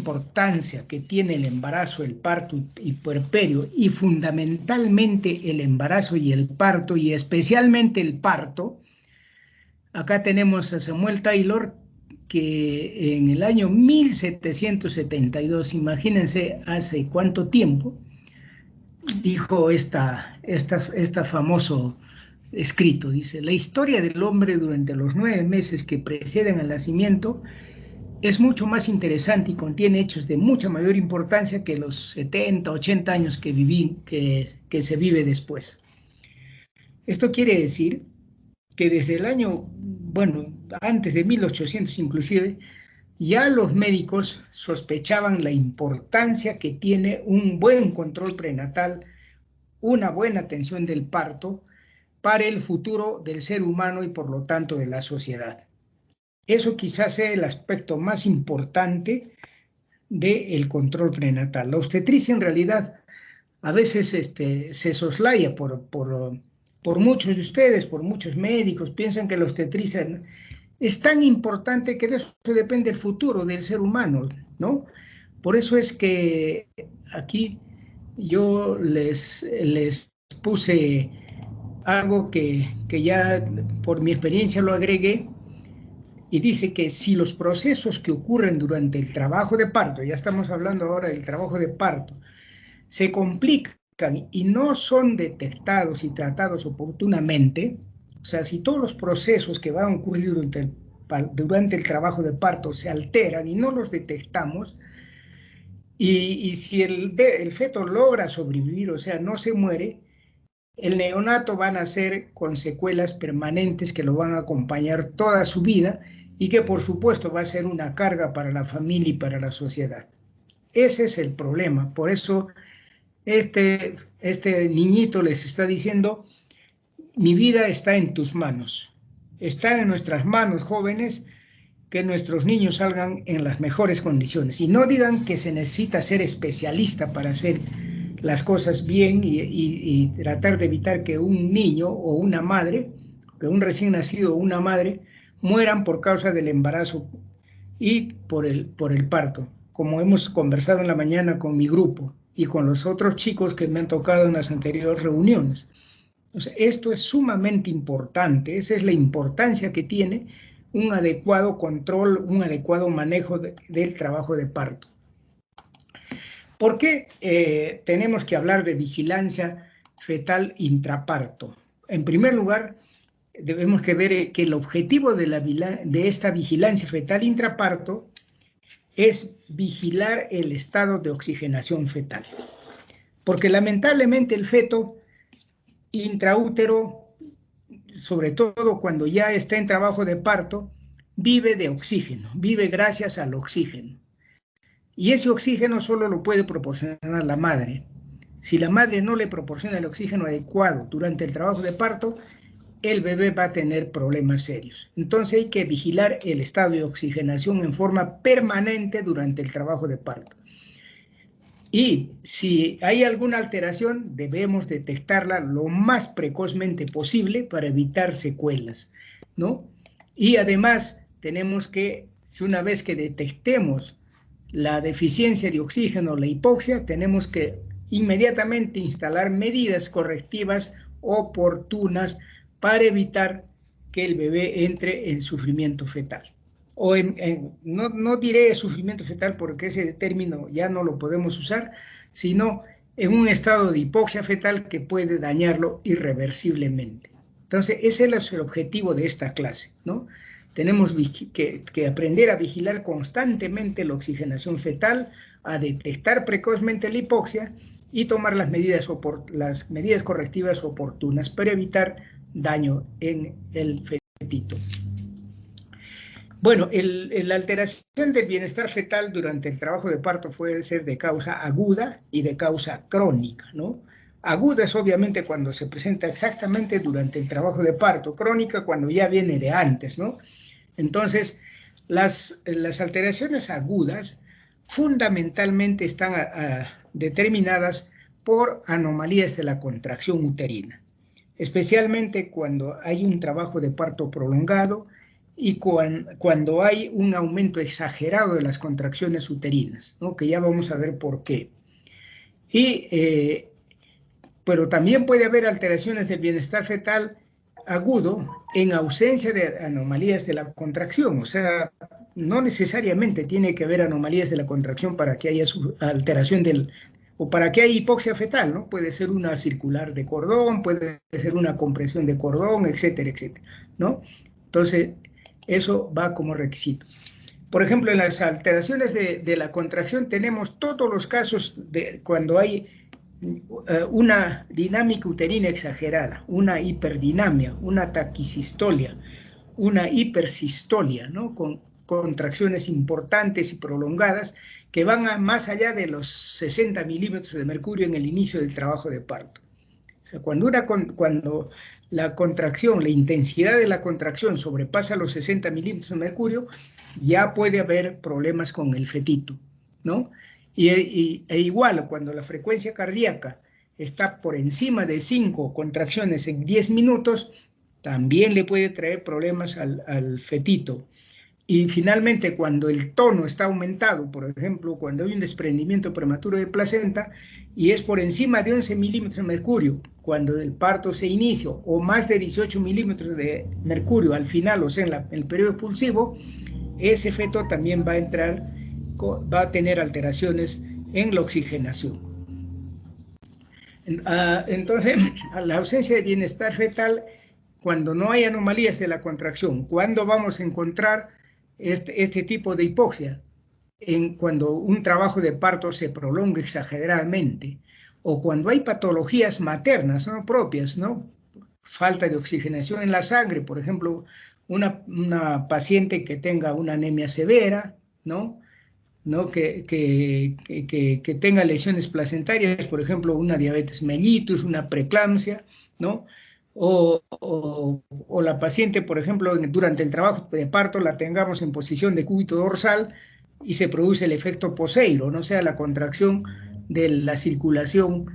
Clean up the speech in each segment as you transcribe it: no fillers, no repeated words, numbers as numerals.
importancia que tiene el embarazo, el parto y puerperio, y fundamentalmente el embarazo y el parto, y especialmente el parto, acá tenemos a Samuel Taylor, que en el año 1772, imagínense hace cuánto tiempo, dijo esta famoso escrito, dice: la historia del hombre durante los 9 meses que preceden al nacimiento es mucho más interesante y contiene hechos de mucha mayor importancia que los 70, 80 años que se vive después. Esto quiere decir que desde el año, bueno, antes de 1800 inclusive, ya los médicos sospechaban la importancia que tiene un buen control prenatal, una buena atención del parto para el futuro del ser humano y por lo tanto de la sociedad. Eso quizás sea el aspecto más importante del control prenatal. La obstetricia en realidad a veces se soslaya por muchos de ustedes, por muchos médicos, piensan que la obstetricia es tan importante que de eso depende el futuro del ser humano, ¿no? Por eso es que aquí yo les puse algo que ya por mi experiencia lo agregué, y dice que si los procesos que ocurren durante el trabajo de parto, ya estamos hablando ahora del trabajo de parto, se complican y no son detectados y tratados oportunamente, o sea, si todos los procesos que van a ocurrir durante el trabajo de parto se alteran y no los detectamos, y si el feto logra sobrevivir, o sea, no se muere, el neonato va a nacer con secuelas permanentes que lo van a acompañar toda su vida y que por supuesto va a ser una carga para la familia y para la sociedad. Ese es el problema. Por eso este niñito les está diciendo: mi vida está en tus manos. Está en nuestras manos, jóvenes, que nuestros niños salgan en las mejores condiciones. Y no digan que se necesita ser especialista para hacer las cosas bien y tratar de evitar que un niño o una madre, que un recién nacido o una madre, mueran por causa del embarazo y por el parto, como hemos conversado en la mañana con mi grupo y con los otros chicos que me han tocado en las anteriores reuniones. O sea, esto es sumamente importante, esa es la importancia que tiene un adecuado control, un adecuado manejo del trabajo de parto. ¿Por qué tenemos que hablar de vigilancia fetal intraparto? En primer lugar, debemos que ver que el objetivo de esta vigilancia fetal intraparto es vigilar el estado de oxigenación fetal. Porque lamentablemente el feto intraútero, sobre todo cuando ya está en trabajo de parto, vive de oxígeno, vive gracias al oxígeno. Y ese oxígeno solo lo puede proporcionar la madre. Si la madre no le proporciona el oxígeno adecuado durante el trabajo de parto, el bebé va a tener problemas serios. Entonces hay que vigilar el estado de oxigenación en forma permanente durante el trabajo de parto. Y si hay alguna alteración, debemos detectarla lo más precozmente posible para evitar secuelas, ¿no? Y además tenemos que, una vez que detectemos la deficiencia de oxígeno, la hipoxia, tenemos que inmediatamente instalar medidas correctivas oportunas para evitar que el bebé entre en sufrimiento fetal. No diré sufrimiento fetal porque ese término ya no lo podemos usar, sino en un estado de hipoxia fetal que puede dañarlo irreversiblemente. Entonces, ese es el objetivo de esta clase, ¿no? Tenemos que aprender a vigilar constantemente la oxigenación fetal, a detectar precozmente la hipoxia y tomar las medidas correctivas oportunas para evitar daño en el fetito. Bueno, la alteración del bienestar fetal durante el trabajo de parto puede ser de causa aguda y de causa crónica, ¿no? Aguda es obviamente cuando se presenta exactamente durante el trabajo de parto, crónica cuando ya viene de antes, ¿no? Entonces, las alteraciones agudas fundamentalmente están determinadas por anomalías de la contracción uterina, especialmente cuando hay un trabajo de parto prolongado y cuando hay un aumento exagerado de las contracciones uterinas, ¿no? Que ya vamos a ver por qué. Pero también puede haber alteraciones del bienestar fetal agudo en ausencia de anomalías de la contracción. O sea, no necesariamente tiene que haber anomalías de la contracción para que haya alteración o para que haya hipoxia fetal, ¿no? Puede ser una circular de cordón, puede ser una compresión de cordón, etcétera, etcétera, ¿no? Entonces, eso va como requisito. Por ejemplo, en las alteraciones de la contracción tenemos todos los casos de cuando hay una dinámica uterina exagerada, una hiperdinamia, una taquisistolia, una hipersistolia, ¿no? Con contracciones importantes y prolongadas que van más allá de los 60 milímetros de mercurio en el inicio del trabajo de parto. O sea, cuando la contracción, la intensidad de la contracción sobrepasa los 60 milímetros de mercurio, ya puede haber problemas con el fetito, ¿no? E igual, cuando la frecuencia cardíaca está por encima de 5 contracciones en 10 minutos, también le puede traer problemas al fetito. Y finalmente, cuando el tono está aumentado, por ejemplo, cuando hay un desprendimiento prematuro de placenta y es por encima de 11 milímetros de mercurio, cuando el parto se inicia, o más de 18 milímetros de mercurio al final, o sea, en el periodo expulsivo, ese feto también va a tener alteraciones en la oxigenación. Entonces, a la ausencia de bienestar fetal, cuando no hay anomalías de la contracción, ¿cuándo vamos a encontrar este tipo de hipoxia? Cuando un trabajo de parto se prolonga exageradamente, o cuando hay patologías maternas, ¿no? Propias, ¿no? Falta de oxigenación en la sangre, por ejemplo, una paciente que tenga una anemia severa, ¿no? ¿No? Que tenga lesiones placentarias, por ejemplo, una diabetes mellitus, una preeclampsia, ¿no? O la paciente, por ejemplo, durante el trabajo de parto la tengamos en posición de cúbito dorsal y se produce el efecto Poseiro, ¿no? O sea, la contracción de la circulación,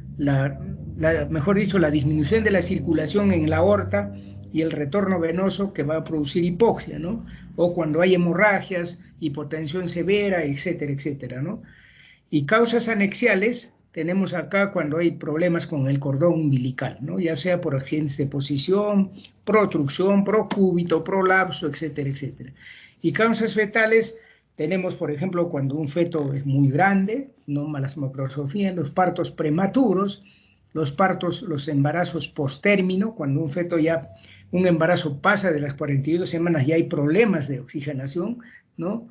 mejor dicho, la disminución de la circulación en la aorta y el retorno venoso que va a producir hipoxia, ¿no? O cuando hay hemorragias, hipotensión severa, etcétera, etcétera, ¿no? Y causas anexiales tenemos acá cuando hay problemas con el cordón umbilical, ¿no? Ya sea por accidentes de posición, protrucción, procúbito, prolapso, etcétera, etcétera. Y causas fetales tenemos, por ejemplo, cuando un feto es muy grande, ¿no? Malas macrosofías, los partos prematuros, los embarazos postérmino, cuando un embarazo pasa de las 42 semanas y hay problemas de oxigenación, ¿no?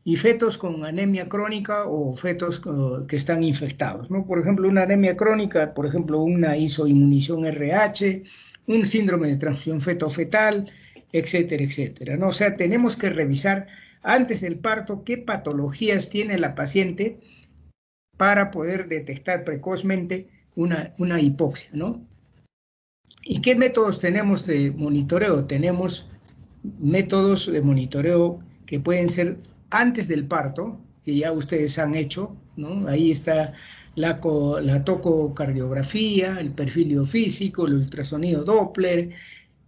Y fetos con anemia crónica o fetos que están infectados, ¿no? Por ejemplo, una anemia crónica, por ejemplo, una isoinmunización RH, un síndrome de transfusión feto-fetal, etcétera, etcétera, ¿no? O sea, tenemos que revisar antes del parto qué patologías tiene la paciente para poder detectar precozmente una hipoxia, ¿no? ¿Y qué métodos tenemos de monitoreo? Tenemos métodos de monitoreo que pueden ser antes del parto, que ya ustedes han hecho, ¿no? Ahí está la tococardiografía, el perfil físico, el ultrasonido Doppler,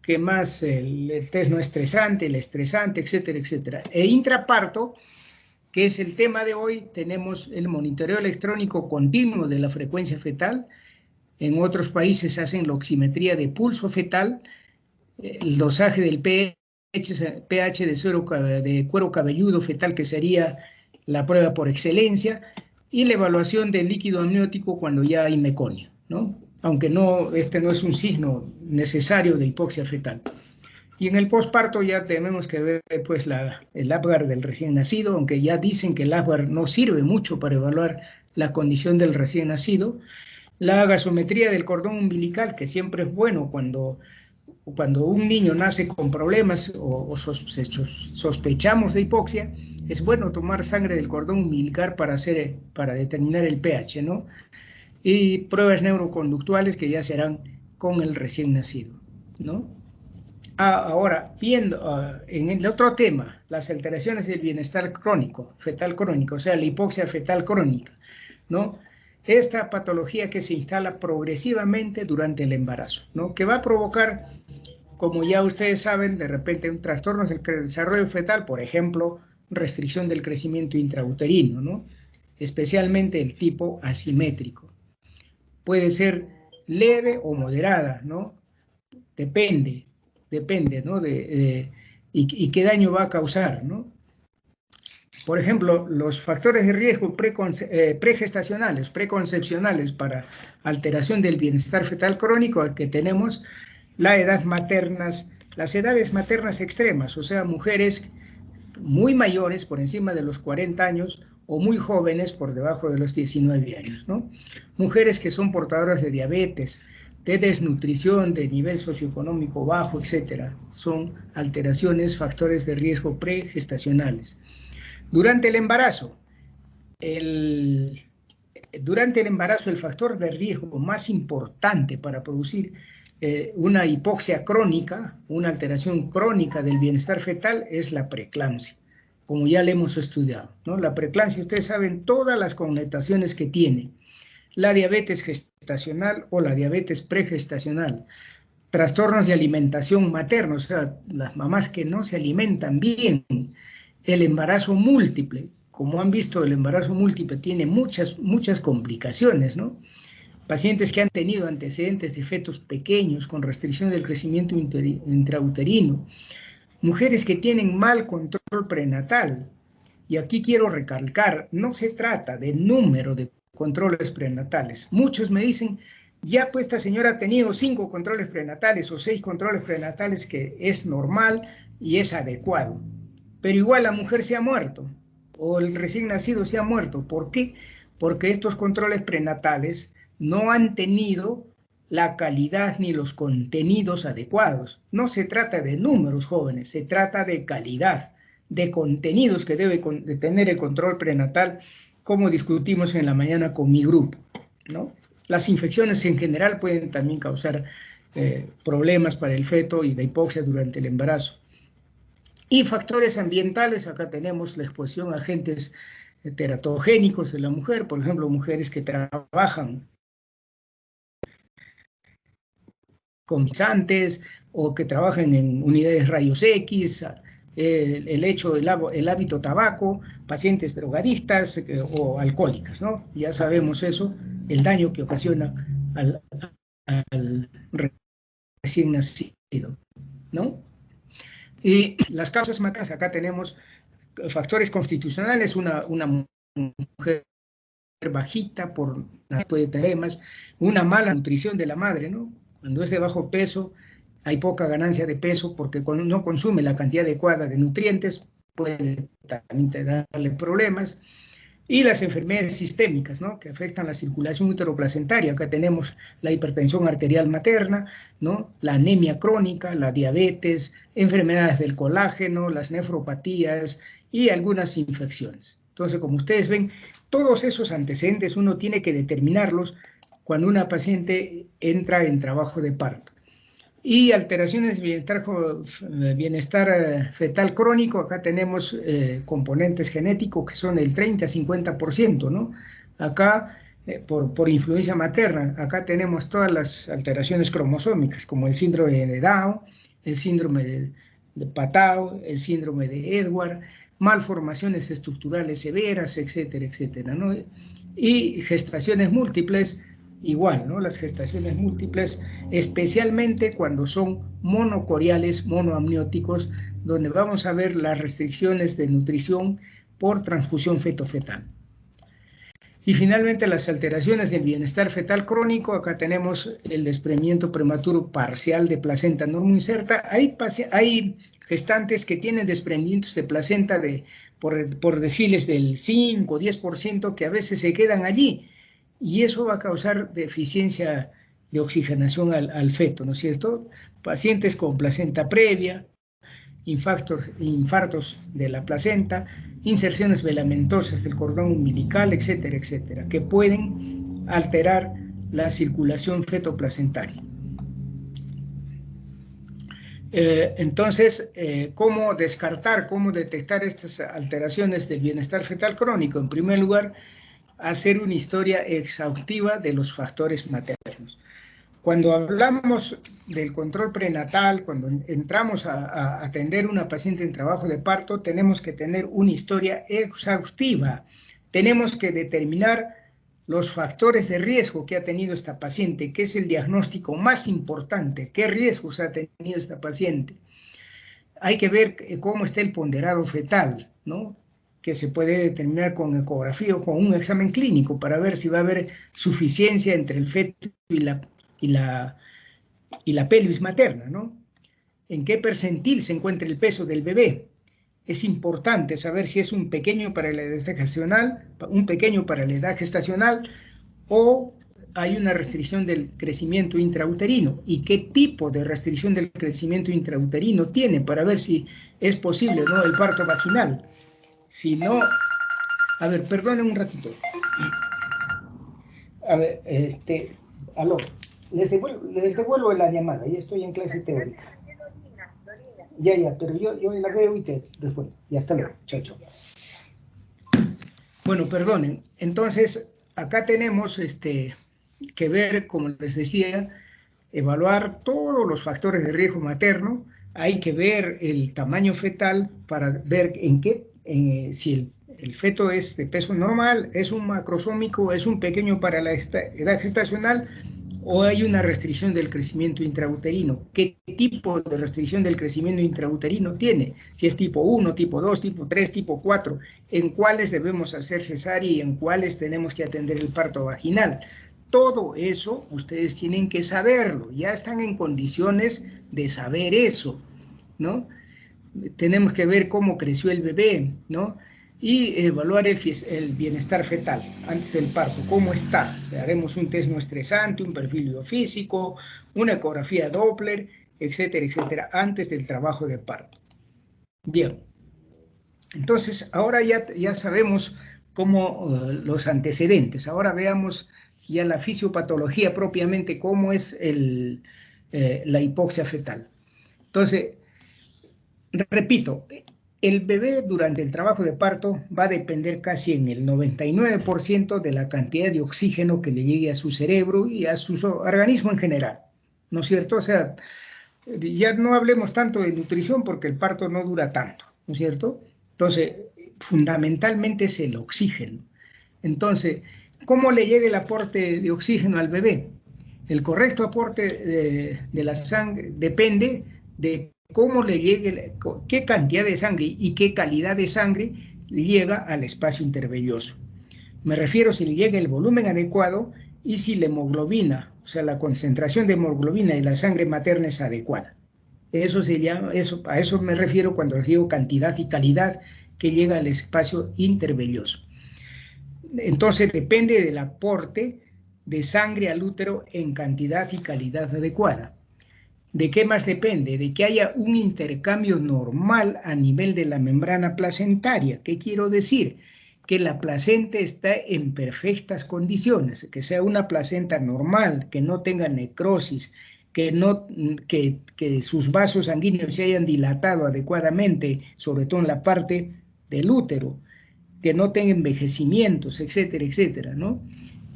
que más el test no estresante, el estresante, etcétera, etcétera. E intraparto, que es el tema de hoy, tenemos el monitoreo electrónico continuo de la frecuencia fetal. En otros países hacen la oximetría de pulso fetal, el dosaje del pH de cuero cabelludo fetal, que sería la prueba por excelencia, y la evaluación del líquido amniótico cuando ya hay meconio, ¿no? Aunque este no es un signo necesario de hipoxia fetal. Y en el posparto ya tenemos que ver pues el Apgar del recién nacido, aunque ya dicen que el Apgar no sirve mucho para evaluar la condición del recién nacido. La gasometría del cordón umbilical, que siempre es bueno cuando un niño nace con problemas o sospechamos de hipoxia, es bueno tomar sangre del cordón umbilical para determinar el pH, ¿no? Y pruebas neuroconductuales que ya se harán con el recién nacido, ¿no? Ahora, viendo en el otro tema, las alteraciones del bienestar crónico, fetal crónico, o sea, la hipoxia fetal crónica, ¿no? Esta patología que se instala progresivamente durante el embarazo, ¿no? Que va a provocar como ya ustedes saben, de repente un trastorno del desarrollo fetal, por ejemplo, restricción del crecimiento intrauterino, ¿no? Especialmente el tipo asimétrico. Puede ser leve o moderada, ¿no? Depende, ¿no? Y qué daño va a causar, ¿no? Por ejemplo, los factores de riesgo pregestacionales, preconcepcionales para alteración del bienestar fetal crónico que tenemos, las edades maternas extremas, o sea, mujeres muy mayores, por encima de los 40 años, o muy jóvenes, por debajo de los 19 años, ¿no? Mujeres que son portadoras de diabetes, de desnutrición, de nivel socioeconómico bajo, etcétera. Son alteraciones, factores de riesgo pregestacionales. Durante el embarazo, el factor de riesgo más importante para producir una hipoxia crónica, una alteración crónica del bienestar fetal, es la preeclampsia, como ya le hemos estudiado, ¿no? La preeclampsia, ustedes saben todas las connotaciones que tiene. La diabetes gestacional o la diabetes pregestacional, trastornos de alimentación materna, o sea, las mamás que no se alimentan bien, el embarazo múltiple. Como han visto, el embarazo múltiple tiene muchas complicaciones, ¿no? Pacientes que han tenido antecedentes de fetos pequeños con restricción del crecimiento intrauterino, mujeres que tienen mal control prenatal. Y aquí quiero recalcar, no se trata de número de controles prenatales. Muchos me dicen, ya pues esta señora ha tenido 5 controles prenatales o 6 controles prenatales, que es normal y es adecuado. Pero igual la mujer se ha muerto, o el recién nacido se ha muerto. ¿Por qué? Porque estos controles prenatales no han tenido la calidad ni los contenidos adecuados. No se trata de números, jóvenes, se trata de calidad, de contenidos que debe de tener el control prenatal, como discutimos en la mañana con mi grupo, ¿no? Las infecciones en general pueden también causar problemas para el feto y de hipoxia durante el embarazo. Y factores ambientales, acá tenemos la exposición a agentes teratogénicos de la mujer, por ejemplo, mujeres que trabajan con guisantes o que trabajan en unidades rayos X, el hecho del hábito tabaco, pacientes drogadictas o alcohólicas, ¿no? Ya sabemos eso, el daño que ocasiona al recién nacido, ¿no? Y las causas maternas, acá tenemos factores constitucionales, una mujer bajita por puede tener más, una mala nutrición de la madre, ¿no? Cuando es de bajo peso, hay poca ganancia de peso porque cuando no consume la cantidad adecuada de nutrientes, puede también darle problemas. Y las enfermedades sistémicas, ¿no? Que afectan la circulación uteroplacentaria. Acá tenemos la hipertensión arterial materna, ¿no? La anemia crónica, la diabetes, enfermedades del colágeno, las nefropatías y algunas infecciones. Entonces, como ustedes ven, todos esos antecedentes uno tiene que determinarlos cuando una paciente entra en trabajo de parto. Y alteraciones de bienestar fetal crónico, acá tenemos componentes genéticos que son el 30-50%, ¿no? Acá, por influencia materna, acá tenemos todas las alteraciones cromosómicas, como el síndrome de Down, el síndrome de Patau, el síndrome de Edward, malformaciones estructurales severas, etcétera, etcétera, ¿no? Y gestaciones múltiples, igual, ¿no? Las gestaciones múltiples, especialmente cuando son monocoriales, monoamnióticos, donde vamos a ver las restricciones de nutrición por transfusión feto-fetal. Y finalmente las alteraciones del bienestar fetal crónico, acá tenemos el desprendimiento prematuro parcial de placenta normoinserta. Hay gestantes que tienen desprendimientos de placenta por decirles del 5 o 10%, que a veces se quedan allí, y eso va a causar deficiencia de oxigenación al feto, ¿no es cierto? Pacientes con placenta previa, infartos de la placenta, inserciones velamentosas del cordón umbilical, etcétera, etcétera, que pueden alterar la circulación fetoplacentaria. Entonces, ¿cómo descartar, cómo detectar estas alteraciones del bienestar fetal crónico? En primer lugar, hacer una historia exhaustiva de los factores maternos. Cuando hablamos del control prenatal, cuando entramos a atender a una paciente en trabajo de parto, tenemos que tener una historia exhaustiva. Tenemos que determinar los factores de riesgo que ha tenido esta paciente, que es el diagnóstico más importante. ¿Qué riesgos ha tenido esta paciente? Hay que ver cómo está el ponderado fetal, ¿no? Que se puede determinar con ecografía o con un examen clínico para ver si va a haber suficiencia entre el feto y la pelvis materna, ¿no? ¿En qué percentil se encuentra el peso del bebé? Es importante saber si es un pequeño para la edad gestacional o hay una restricción del crecimiento intrauterino y qué tipo de restricción del crecimiento intrauterino tiene para ver si es posible, ¿no?, el parto vaginal. Si no, a ver, perdonen un ratito. A ver, aló, les devuelvo la llamada, ya estoy en clase teórica. Ya, pero yo la veo y después. Ya, hasta luego. Chao, chao. Bueno, perdonen. Entonces, acá tenemos que ver, como les decía, evaluar todos los factores de riesgo materno. Hay que ver el tamaño fetal para ver si el feto es de peso normal, es un macrosómico, es un pequeño para la edad gestacional, o hay una restricción del crecimiento intrauterino. ¿Qué tipo de restricción del crecimiento intrauterino tiene? Si es tipo 1, tipo 2, tipo 3, tipo 4, en cuáles debemos hacer cesárea y en cuáles tenemos que atender el parto vaginal. Todo eso ustedes tienen que saberlo, ya están en condiciones de saber eso, ¿no? Tenemos que ver cómo creció el bebé, ¿no? Y evaluar el bienestar fetal antes del parto, cómo está. Le haremos un test no estresante, un perfil biofísico, una ecografía Doppler, etcétera, etcétera, antes del trabajo de parto. Bien, entonces ahora ya sabemos cómo los antecedentes. Ahora veamos ya la fisiopatología propiamente, cómo es la hipoxia fetal. Entonces, repito, el bebé durante el trabajo de parto va a depender casi en el 99% de la cantidad de oxígeno que le llegue a su cerebro y a su organismo en general, ¿no es cierto? O sea, ya no hablemos tanto de nutrición porque el parto no dura tanto, ¿no es cierto? Entonces, fundamentalmente es el oxígeno. Entonces, ¿cómo le llega el aporte de oxígeno al bebé? El correcto aporte de la sangre depende de cómo le llegue, qué cantidad de sangre y qué calidad de sangre llega al espacio intervelloso. Me refiero si le llega el volumen adecuado y si la hemoglobina, o sea, la concentración de hemoglobina y la sangre materna es adecuada. Eso se llama, a eso me refiero cuando digo cantidad y calidad que llega al espacio intervelloso. Entonces depende del aporte de sangre al útero en cantidad y calidad adecuada. ¿De qué más depende? De que haya un intercambio normal a nivel de la membrana placentaria. ¿Qué quiero decir? Que la placenta está en perfectas condiciones, que sea una placenta normal, que no tenga necrosis, que sus vasos sanguíneos se hayan dilatado adecuadamente, sobre todo en la parte del útero, que no tenga envejecimientos, etcétera, etcétera, ¿no?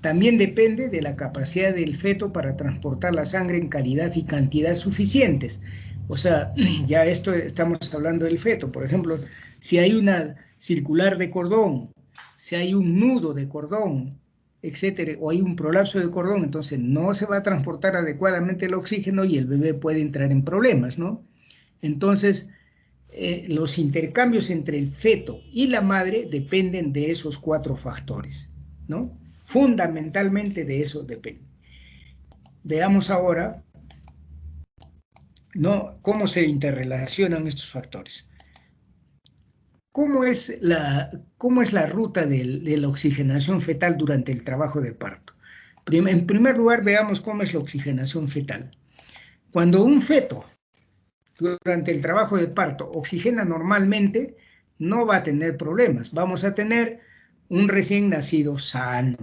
También depende de la capacidad del feto para transportar la sangre en calidad y cantidad suficientes. O sea, ya esto estamos hablando del feto. Por ejemplo, si hay una circular de cordón, si hay un nudo de cordón, etcétera, o hay un prolapso de cordón, entonces no se va a transportar adecuadamente el oxígeno y el bebé puede entrar en problemas, ¿no? Entonces, los intercambios entre el feto y la madre dependen de esos 4 factores, ¿no? Fundamentalmente de eso depende. Veamos ahora, ¿no?, cómo se interrelacionan estos factores. ¿Cómo es la ruta de la oxigenación fetal durante el trabajo de parto? En primer lugar, veamos cómo es la oxigenación fetal. Cuando un feto durante el trabajo de parto oxigena normalmente, no va a tener problemas. Vamos a tener un recién nacido sano,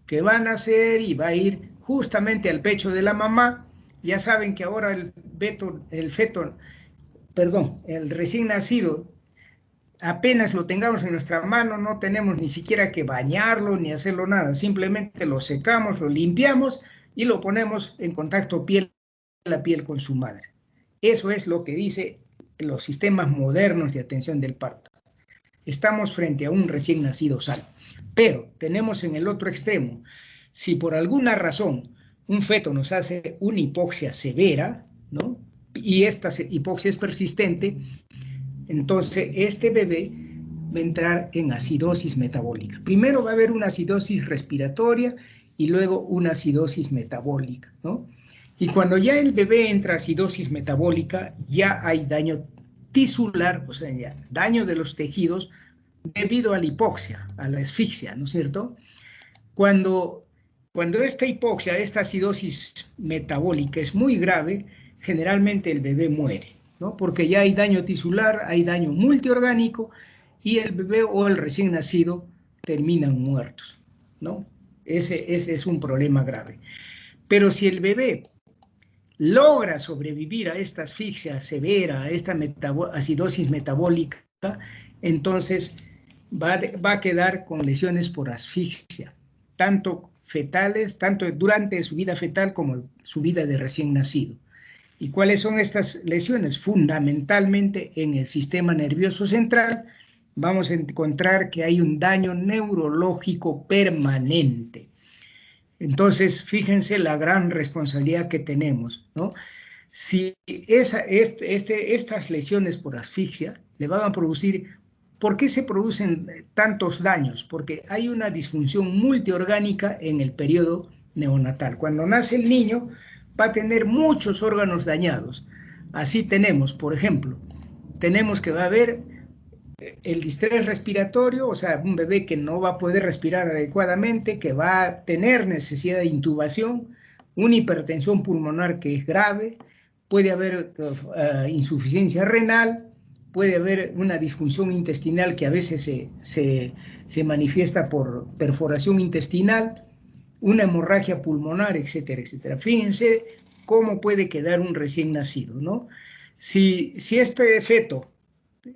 que va a nacer y va a ir justamente al pecho de la mamá. Ya saben que ahora el recién nacido, apenas lo tengamos en nuestra mano, no tenemos ni siquiera que bañarlo ni hacerlo nada, simplemente lo secamos, lo limpiamos y lo ponemos en contacto piel a piel con su madre. Eso es lo que dice los sistemas modernos de atención del parto. Estamos frente a un recién nacido sano, pero tenemos en el otro extremo, si por alguna razón un feto nos hace una hipoxia severa, ¿no? Y esta hipoxia es persistente, entonces este bebé va a entrar en acidosis metabólica. Primero va a haber una acidosis respiratoria y luego una acidosis metabólica, ¿no? Y cuando ya el bebé entra a acidosis metabólica, ya hay daño tisular, o sea, ya daño de los tejidos debido a la hipoxia, a la asfixia, ¿no es cierto? Cuando esta hipoxia, esta acidosis metabólica es muy grave, generalmente el bebé muere, ¿no? Porque ya hay daño tisular, hay daño multiorgánico y el bebé o el recién nacido terminan muertos, ¿no? Ese es un problema grave. Pero si el bebé logra sobrevivir a esta asfixia severa, a esta acidosis metabólica, entonces va a quedar con lesiones por asfixia, tanto fetales, tanto durante su vida fetal como su vida de recién nacido. ¿Y cuáles son estas lesiones? Fundamentalmente en el sistema nervioso central vamos a encontrar que hay un daño neurológico permanente. Entonces, fíjense la gran responsabilidad que tenemos, ¿no? Si estas lesiones por asfixia le van a producir, ¿por qué se producen tantos daños? Porque hay una disfunción multiorgánica en el periodo neonatal. Cuando nace el niño, va a tener muchos órganos dañados. Así tenemos, por ejemplo, tenemos que va a haber el distrés respiratorio, o sea, un bebé que no va a poder respirar adecuadamente, que va a tener necesidad de intubación, una hipertensión pulmonar que es grave, puede haber insuficiencia renal, puede haber una disfunción intestinal que a veces se manifiesta por perforación intestinal, una hemorragia pulmonar, etcétera, etcétera. Fíjense cómo puede quedar un recién nacido, ¿no? Si este feto,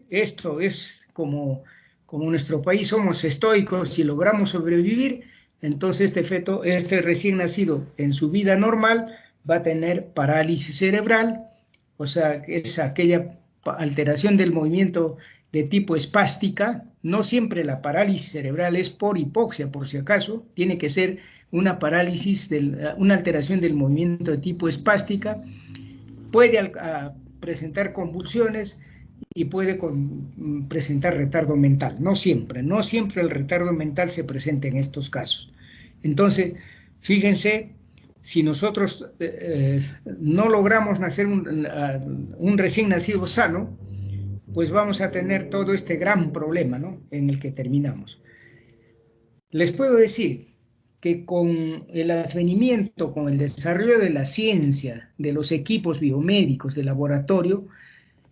esto es como nuestro país somos estoicos y logramos sobrevivir, entonces este feto, este recién nacido en su vida normal va a tener parálisis cerebral, o sea, es aquella alteración del movimiento de tipo espástica. No siempre la parálisis cerebral es por hipoxia, por si acaso, tiene que ser una parálisis, una alteración del movimiento de tipo espástica, puede presentar convulsiones y puede presentar retardo mental. No siempre el retardo mental se presenta en estos casos. Entonces, fíjense, si nosotros no logramos nacer un recién nacido sano, pues vamos a tener todo este gran problema, ¿no?, en el que terminamos. Les puedo decir que con el advenimiento, con el desarrollo de la ciencia, de los equipos biomédicos de laboratorio,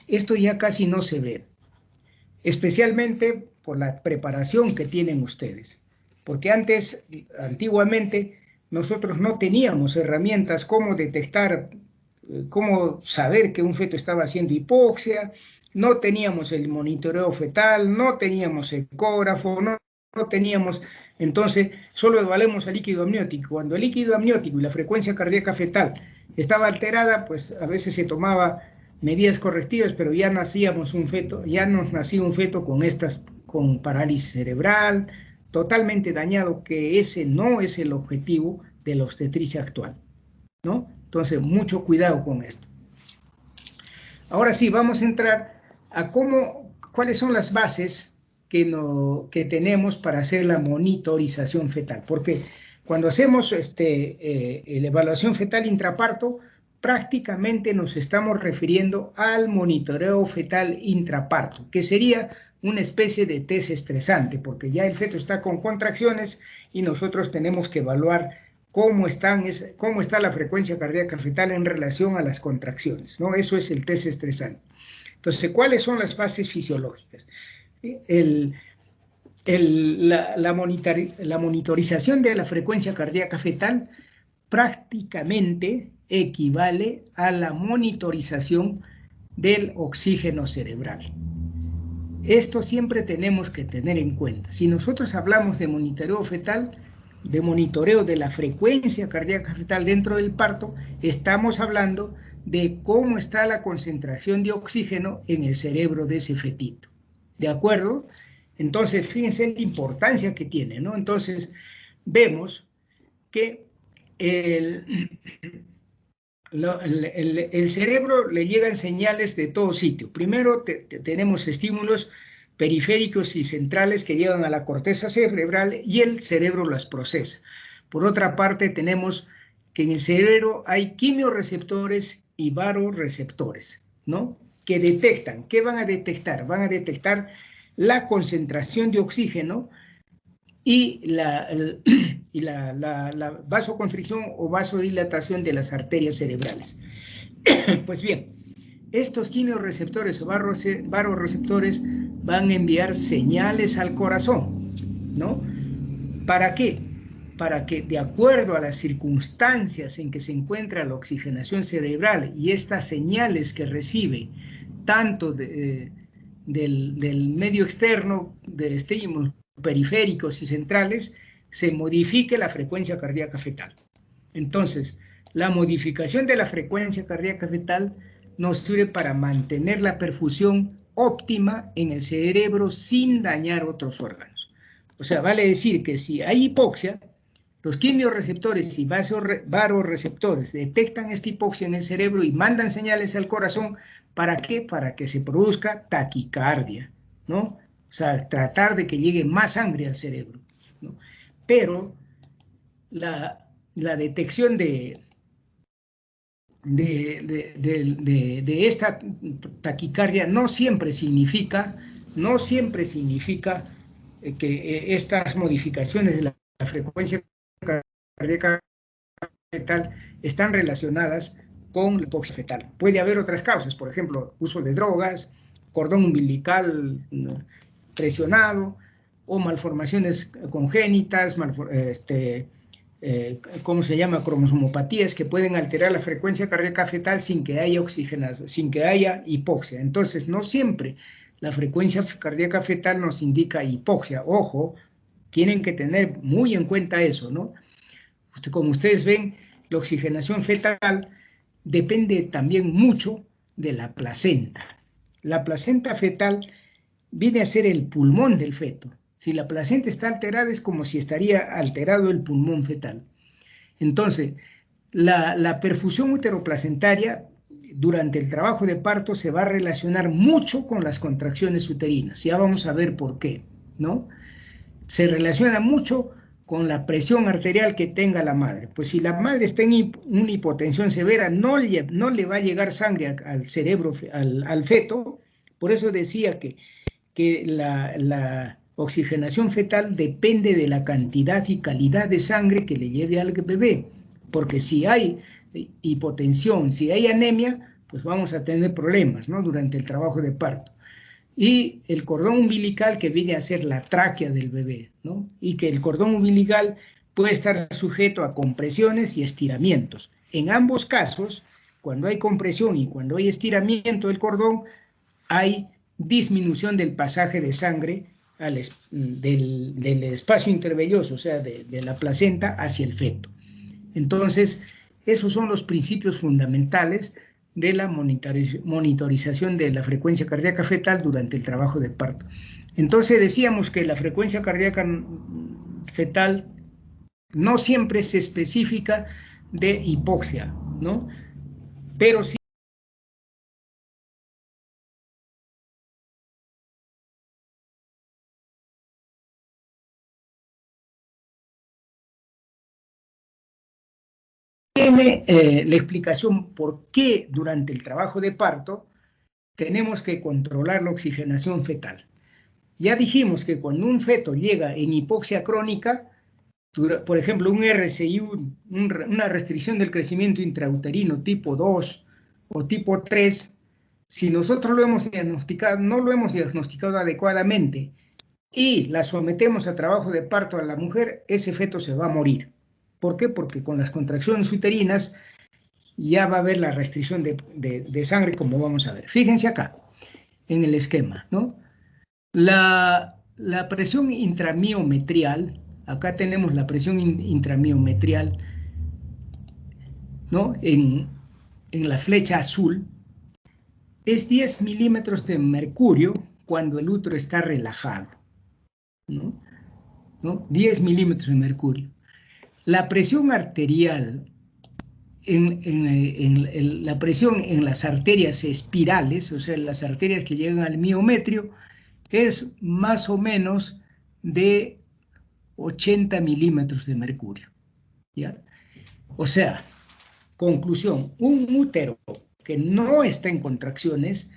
esto ya casi no se ve, especialmente por la preparación que tienen ustedes, porque antiguamente, nosotros no teníamos herramientas como detectar, cómo saber que un feto estaba haciendo hipoxia, no teníamos el monitoreo fetal, no teníamos ecógrafo, no teníamos, entonces solo evaluamos el líquido amniótico. Cuando el líquido amniótico y la frecuencia cardíaca fetal estaba alterada, pues a veces se tomaba medidas correctivas, pero ya nacíamos un feto, ya nos nacía un feto con parálisis cerebral, totalmente dañado, que ese no es el objetivo de la obstetricia actual, ¿no? Entonces, mucho cuidado con esto. Ahora sí, vamos a entrar a cuáles son las bases que tenemos para hacer la monitorización fetal, porque cuando hacemos la evaluación fetal intraparto, prácticamente nos estamos refiriendo al monitoreo fetal intraparto, que sería una especie de test estresante, porque ya el feto está con contracciones y nosotros tenemos que evaluar cómo está la frecuencia cardíaca fetal en relación a las contracciones, ¿no? Eso es el test estresante. Entonces, ¿cuáles son las bases fisiológicas? La monitorización de la frecuencia cardíaca fetal prácticamente equivale a la monitorización del oxígeno cerebral. Esto siempre tenemos que tener en cuenta. Si nosotros hablamos de monitoreo fetal, de monitoreo de la frecuencia cardíaca fetal dentro del parto, estamos hablando de cómo está la concentración de oxígeno en el cerebro de ese fetito. ¿De acuerdo? Entonces, fíjense la importancia que tiene, ¿no? Entonces, vemos que el cerebro le llegan señales de todo sitio. Primero tenemos estímulos periféricos y centrales que llegan a la corteza cerebral y el cerebro las procesa. Por otra parte, tenemos que en el cerebro hay quimiorreceptores y barorreceptores, ¿no? Que detectan. ¿Qué van a detectar? Van a detectar la concentración de oxígeno y la vasoconstricción o vasodilatación de las arterias cerebrales. Pues bien, estos quimiorreceptores o barorreceptores van a enviar señales al corazón, ¿no? ¿Para qué? Para que, de acuerdo a las circunstancias en que se encuentra la oxigenación cerebral y estas señales que recibe tanto del medio externo, de estímulos periféricos y centrales, se modifique la frecuencia cardíaca fetal. Entonces, la modificación de la frecuencia cardíaca fetal nos sirve para mantener la perfusión óptima en el cerebro sin dañar otros órganos. O sea, vale decir que si hay hipoxia, los quimiorreceptores y barorreceptores detectan esta hipoxia en el cerebro y mandan señales al corazón. ¿Para qué? Para que se produzca taquicardia, ¿no? O sea, tratar de que llegue más sangre al cerebro, ¿no? Pero la detección de esta taquicardia no siempre significa que estas modificaciones de la frecuencia cardíaca fetal están relacionadas con la hipoxia fetal. Puede haber otras causas, por ejemplo, uso de drogas, cordón umbilical presionado o malformaciones congénitas, ¿cómo se llama? Cromosomopatías que pueden alterar la frecuencia cardíaca fetal sin que haya oxigenación, sin que haya hipoxia. Entonces, no siempre la frecuencia cardíaca fetal nos indica hipoxia. Ojo, tienen que tener muy en cuenta eso, ¿no? Como ustedes ven, la oxigenación fetal depende también mucho de la placenta. La placenta fetal viene a ser el pulmón del feto. Si la placenta está alterada es como si estaría alterado el pulmón fetal. Entonces, la perfusión uteroplacentaria durante el trabajo de parto se va a relacionar mucho con las contracciones uterinas. Ya vamos a ver por qué, ¿no? Se relaciona mucho con la presión arterial que tenga la madre. Pues si la madre está en una hipotensión severa, no le va a llegar sangre al cerebro, al feto. Por eso decía que la oxigenación fetal depende de la cantidad y calidad de sangre que le lleve al bebé, porque si hay hipotensión, si hay anemia, pues vamos a tener problemas, ¿no? Durante el trabajo de parto. Y el cordón umbilical que viene a ser la tráquea del bebé, ¿no? Y que el cordón umbilical puede estar sujeto a compresiones y estiramientos. En ambos casos, cuando hay compresión y cuando hay estiramiento del cordón, hay disminución del pasaje de sangre del espacio intervelloso, o sea, de la placenta hacia el feto. Entonces, esos son los principios fundamentales de la monitorización de la frecuencia cardíaca fetal durante el trabajo de parto. Entonces decíamos que la frecuencia cardíaca fetal no siempre es específica de hipoxia, ¿no? Pero sí tiene la explicación por qué durante el trabajo de parto tenemos que controlar la oxigenación fetal. Ya dijimos que cuando un feto llega en hipoxia crónica, por ejemplo, un RCI, una restricción del crecimiento intrauterino tipo 2 o tipo 3, si nosotros lo hemos diagnosticado, no lo hemos diagnosticado adecuadamente y la sometemos a trabajo de parto a la mujer, ese feto se va a morir. ¿Por qué? Porque con las contracciones uterinas ya va a haber la restricción de sangre, como vamos a ver. Fíjense acá, en el esquema, ¿no? La presión intramiometrial acá tenemos la presión intramiometrial, ¿no? En la flecha azul, es 10 milímetros de mercurio cuando el útero está relajado, ¿no? 10 milímetros de mercurio. La presión arterial, la presión en las arterias espirales, o sea, las arterias que llegan al miometrio, es más o menos de 80 milímetros de mercurio, ¿ya? O sea, conclusión, un útero que no está en contracciones,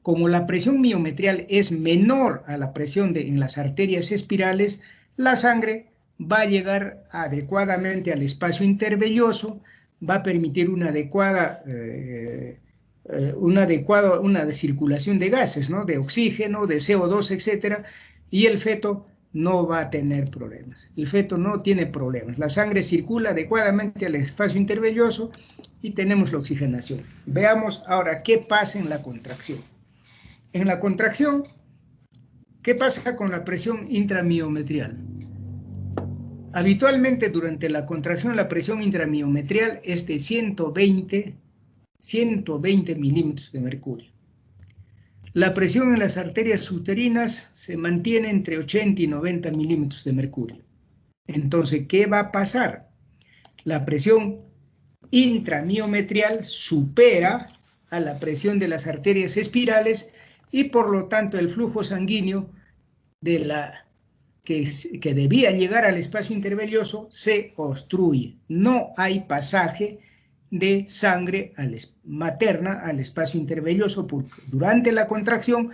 como la presión miometrial es menor a la presión en las arterias espirales, la sangre va a llegar adecuadamente al espacio intervelloso, va a permitir una circulación de gases, ¿no? De oxígeno, de CO2, etcétera, y el feto no va a tener problemas. El feto no tiene problemas. La sangre circula adecuadamente al espacio intervelloso y tenemos la oxigenación. Veamos ahora qué pasa en la contracción. En la contracción, ¿qué pasa con la presión intramiometrial? Habitualmente durante la contracción la presión intramiometrial es de 120 milímetros de mercurio. La presión en las arterias uterinas se mantiene entre 80 y 90 milímetros de mercurio. Entonces, ¿qué va a pasar? La presión intramiometrial supera a la presión de las arterias espirales y por lo tanto el flujo sanguíneo que debía llegar al espacio intervelloso se obstruye. No hay pasaje de sangre materna al espacio intervelloso porque durante la contracción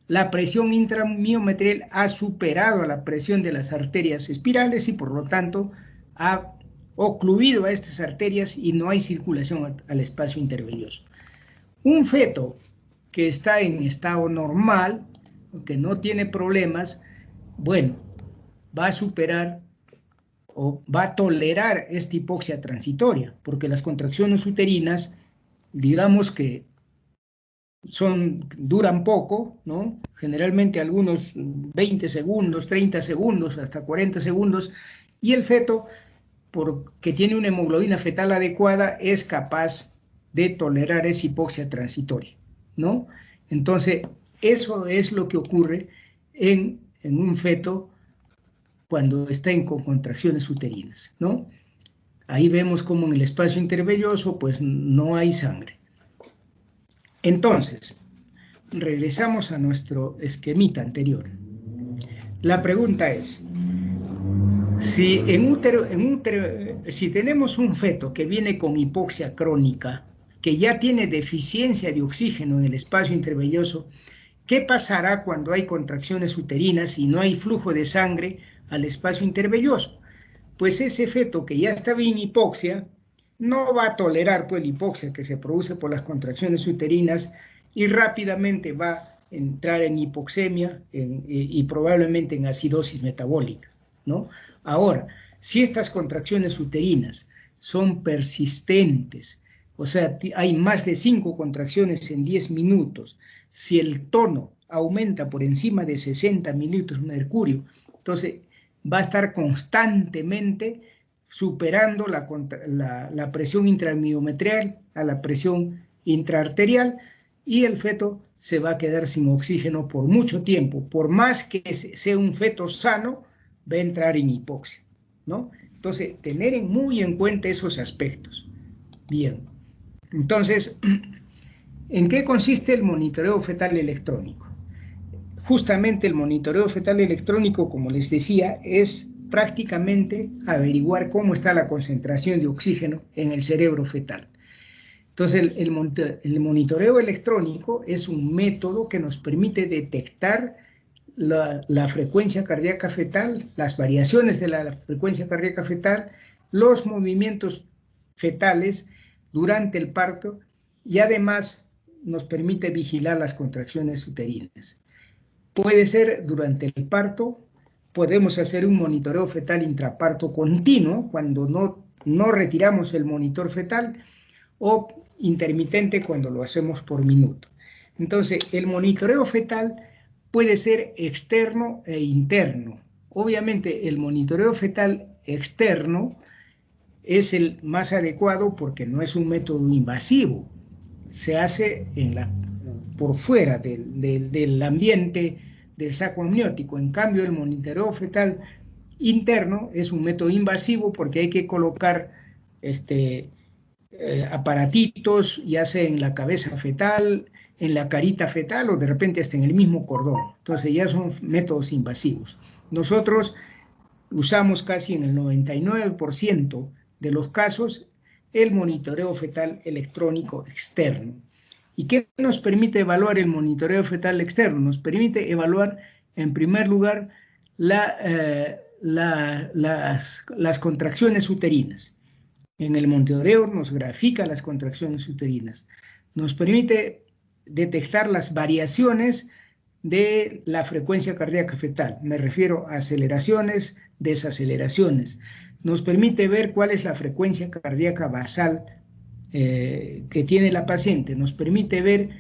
la presión intramiometrial ha superado a la presión de las arterias espirales y por lo tanto ha ocluido a estas arterias y no hay circulación al espacio intervelloso. Un feto que está en estado normal, que no tiene problemas, bueno, va a superar o va a tolerar esta hipoxia transitoria, porque las contracciones uterinas, digamos que duran poco, ¿no? Generalmente algunos 20 segundos, 30 segundos, hasta 40 segundos, y el feto, porque tiene una hemoglobina fetal adecuada, es capaz de tolerar esa hipoxia transitoria, ¿no? Entonces, eso es lo que ocurre en un feto cuando está con contracciones uterinas, ¿no? Ahí vemos como en el espacio intervelloso, pues no hay sangre. Entonces, regresamos a nuestro esquemita anterior. La pregunta es, si si tenemos un feto que viene con hipoxia crónica, que ya tiene deficiencia de oxígeno en el espacio intervelloso, ¿qué pasará cuando hay contracciones uterinas y no hay flujo de sangre al espacio intervelloso? Pues ese feto que ya estaba en hipoxia no va a tolerar pues la hipoxia que se produce por las contracciones uterinas y rápidamente va a entrar en hipoxemia y probablemente en acidosis metabólica, ¿no? Ahora, si estas contracciones uterinas son persistentes, o sea, hay más de 5 contracciones en 10 minutos, si el tono aumenta por encima de 60 mililitros de mercurio, entonces va a estar constantemente superando la presión intramiometrial a la presión intraarterial y el feto se va a quedar sin oxígeno por mucho tiempo. Por más que sea un feto sano, va a entrar en hipoxia, ¿no? Entonces, tener muy en cuenta esos aspectos. Bien, entonces, ¿en qué consiste el monitoreo fetal electrónico? Justamente el monitoreo fetal electrónico, como les decía, es prácticamente averiguar cómo está la concentración de oxígeno en el cerebro fetal. Entonces, el monitoreo electrónico es un método que nos permite detectar la frecuencia cardíaca fetal, las variaciones de la frecuencia cardíaca fetal, los movimientos fetales durante el parto y además nos permite vigilar las contracciones uterinas. Puede ser durante el parto, podemos hacer un monitoreo fetal intraparto continuo cuando no retiramos el monitor fetal o intermitente cuando lo hacemos por minuto. Entonces, el monitoreo fetal puede ser externo e interno. Obviamente el monitoreo fetal externo es el más adecuado porque no es un método invasivo, se hace por fuera del ambiente del saco amniótico. En cambio, el monitoreo fetal interno es un método invasivo porque hay que colocar aparatitos, ya sea en la cabeza fetal, en la carita fetal o de repente hasta en el mismo cordón. Entonces ya son métodos invasivos. Nosotros usamos casi en el 99% de los casos el monitoreo fetal electrónico externo. ¿Y qué nos permite evaluar el monitoreo fetal externo? Nos permite evaluar, en primer lugar, las contracciones uterinas. En el monitoreo nos grafica las contracciones uterinas. Nos permite detectar las variaciones de la frecuencia cardíaca fetal. Me refiero a aceleraciones, desaceleraciones. Nos permite ver cuál es la frecuencia cardíaca basal que tiene la paciente. Nos permite ver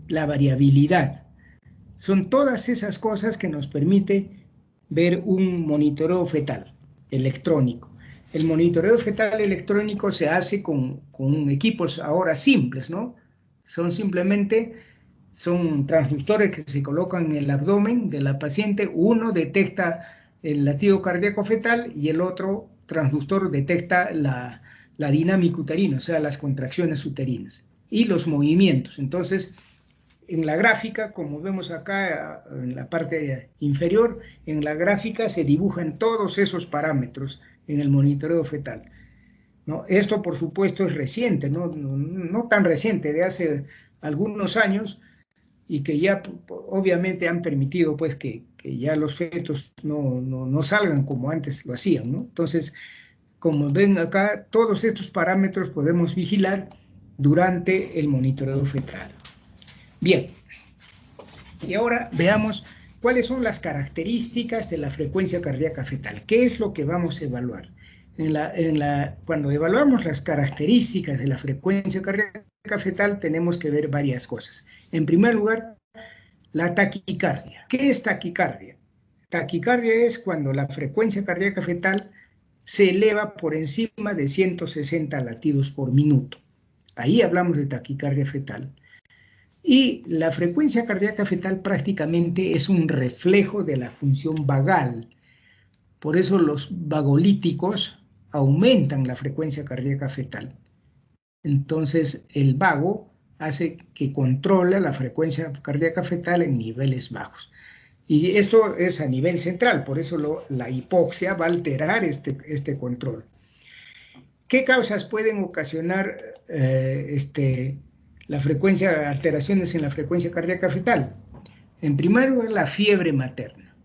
la variabilidad. Son todas esas cosas que nos permite ver un monitoreo fetal electrónico. El monitoreo fetal electrónico se hace con equipos ahora simples, ¿no? Son transductores que se colocan en el abdomen de la paciente. Uno detecta el latido cardíaco fetal y el otro transductor detecta la dinámica uterina, o sea, las contracciones uterinas y los movimientos. Entonces, en la gráfica, como vemos acá en la parte inferior, en la gráfica se dibujan todos esos parámetros en el monitoreo fetal, ¿no? Esto, por supuesto, es reciente, no tan reciente, de hace algunos años, y que ya obviamente han permitido pues que ya los fetos no salgan como antes lo hacían, ¿no? Entonces, como ven acá, todos estos parámetros podemos vigilar durante el monitoreo fetal. Bien, y ahora veamos cuáles son las características de la frecuencia cardíaca fetal. ¿Qué es lo que vamos a evaluar? Cuando evaluamos las características de la frecuencia cardíaca fetal, tenemos que ver varias cosas. En primer lugar, la taquicardia. ¿Qué es taquicardia? Taquicardia es cuando la frecuencia cardíaca fetal se eleva por encima de 160 latidos por minuto. Ahí hablamos de taquicardia fetal. Y la frecuencia cardíaca fetal prácticamente es un reflejo de la función vagal. Por eso los vagolíticos aumentan la frecuencia cardíaca fetal. Entonces el vago hace que controla la frecuencia cardíaca fetal en niveles bajos. Y esto es a nivel central, por eso la hipoxia va a alterar este control. ¿Qué causas pueden ocasionar alteraciones en la frecuencia cardíaca fetal? En primer lugar, la fiebre materna.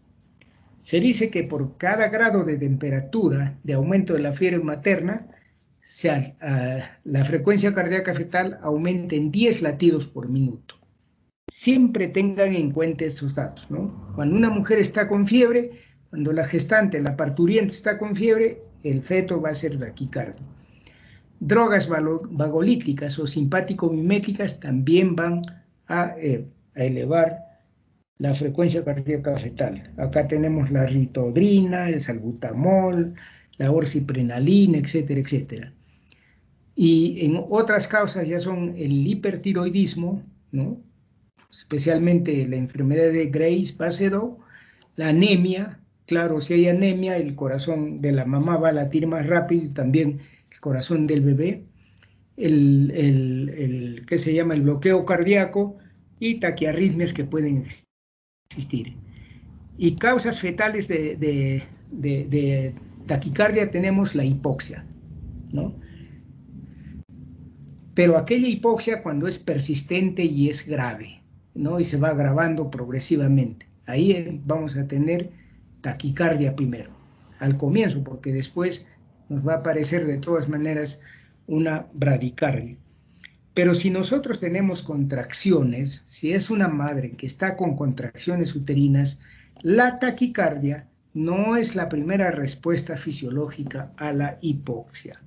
Se dice que por cada grado de temperatura de aumento de la fiebre materna, la frecuencia cardíaca fetal aumenta en 10 latidos por minuto. Siempre tengan en cuenta estos datos, ¿no? Cuando una mujer está con fiebre, cuando la gestante, la parturiente está con fiebre, el feto va a ser taquicardia. Drogas vagolíticas o simpático-miméticas también van a elevar la frecuencia cardíaca fetal. Acá tenemos la ritodrina, el salbutamol, la orciprenalina, etcétera, etcétera. Y en otras causas ya son el hipertiroidismo, ¿no? Especialmente la enfermedad de Graves-Basedow, la anemia. Claro, si hay anemia, el corazón de la mamá va a latir más rápido y también el corazón del bebé. ¿Qué se llama? El bloqueo cardíaco y taquiarritmias que pueden existir. Y causas fetales de taquicardia tenemos la hipoxia, ¿no? Pero aquella hipoxia cuando es persistente y es grave, ¿no? Y se va agravando progresivamente. Ahí vamos a tener taquicardia primero, al comienzo, porque después nos va a aparecer de todas maneras una bradicardia. Pero si nosotros tenemos contracciones, si es una madre que está con contracciones uterinas, la taquicardia no es la primera respuesta fisiológica a la hipoxia.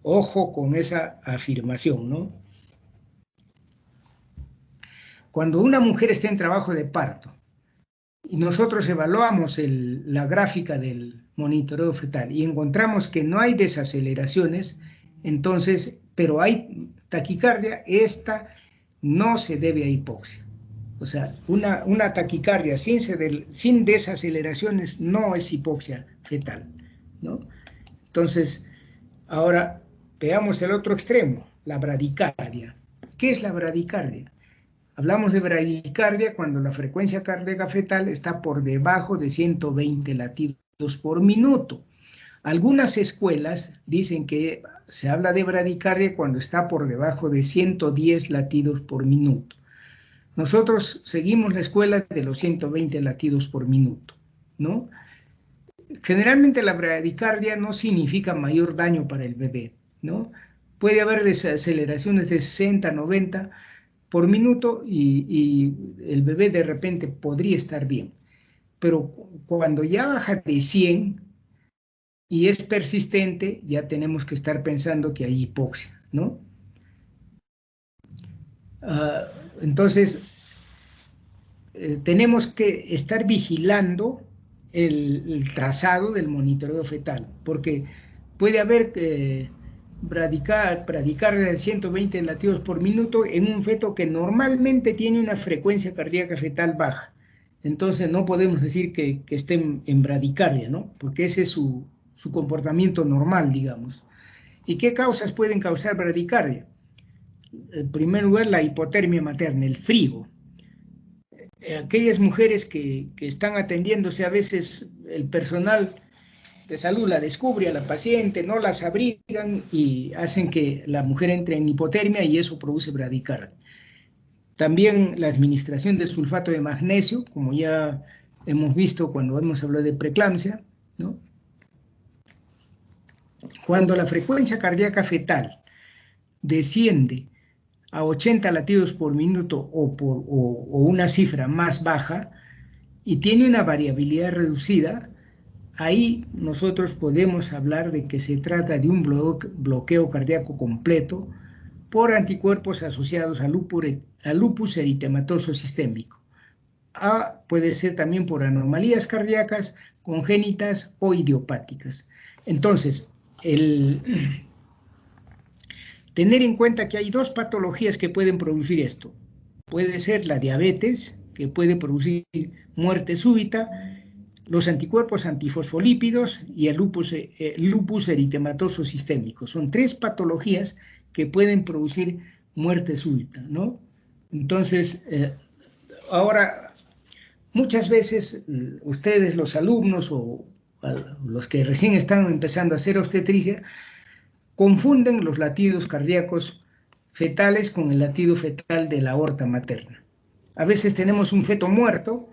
Ojo con esa afirmación, ¿no? Cuando una mujer está en trabajo de parto y nosotros evaluamos la gráfica del monitoreo fetal y encontramos que no hay desaceleraciones, entonces, pero hay taquicardia, esta no se debe a hipoxia. O sea, una taquicardia sin desaceleraciones no es hipoxia fetal, ¿no? Entonces, ahora veamos el otro extremo, la bradicardia. ¿Qué es la bradicardia? Hablamos de bradicardia cuando la frecuencia cardíaca fetal está por debajo de 120 latidos por minuto. Algunas escuelas dicen que se habla de bradicardia cuando está por debajo de 110 latidos por minuto. Nosotros seguimos la escuela de los 120 latidos por minuto, ¿no? Generalmente la bradicardia no significa mayor daño para el bebé, ¿no? Puede haber desaceleraciones de 60, 90 por minuto y el bebé de repente podría estar bien. Pero cuando ya baja de 100 y es persistente, ya tenemos que estar pensando que hay hipoxia, ¿no? Entonces, tenemos que estar vigilando el trazado del monitoreo fetal, porque puede haber bradicardia de 120 latidos por minuto en un feto que normalmente tiene una frecuencia cardíaca fetal baja. Entonces no podemos decir que esté en bradicardia, ¿no? Porque ese es su comportamiento normal, digamos. ¿Y qué causas pueden causar bradicardia? En primer lugar, la hipotermia materna, el frío. Aquellas mujeres que están atendiéndose, a veces el personal de salud la descubre a la paciente, no las abrigan y hacen que la mujer entre en hipotermia y eso produce bradicardia. También la administración de sulfato de magnesio, como ya hemos visto cuando hemos hablado de preeclampsia, ¿no? Cuando la frecuencia cardíaca fetal desciende a 80 latidos por minuto o una cifra más baja y tiene una variabilidad reducida, ahí nosotros podemos hablar de que se trata de un bloqueo cardíaco completo por anticuerpos asociados al lupus eritematoso sistémico. Puede ser también por anomalías cardíacas congénitas o idiopáticas. Entonces, tener en cuenta que hay dos patologías que pueden producir esto. Puede ser la diabetes, que puede producir muerte súbita, los anticuerpos antifosfolípidos y el lupus eritematoso sistémico. Son tres patologías que pueden producir muerte súbita, ¿no? Entonces, ahora, muchas veces ustedes, los alumnos o los que recién están empezando a hacer obstetricia, confunden los latidos cardíacos fetales con el latido fetal de la aorta materna. A veces tenemos un feto muerto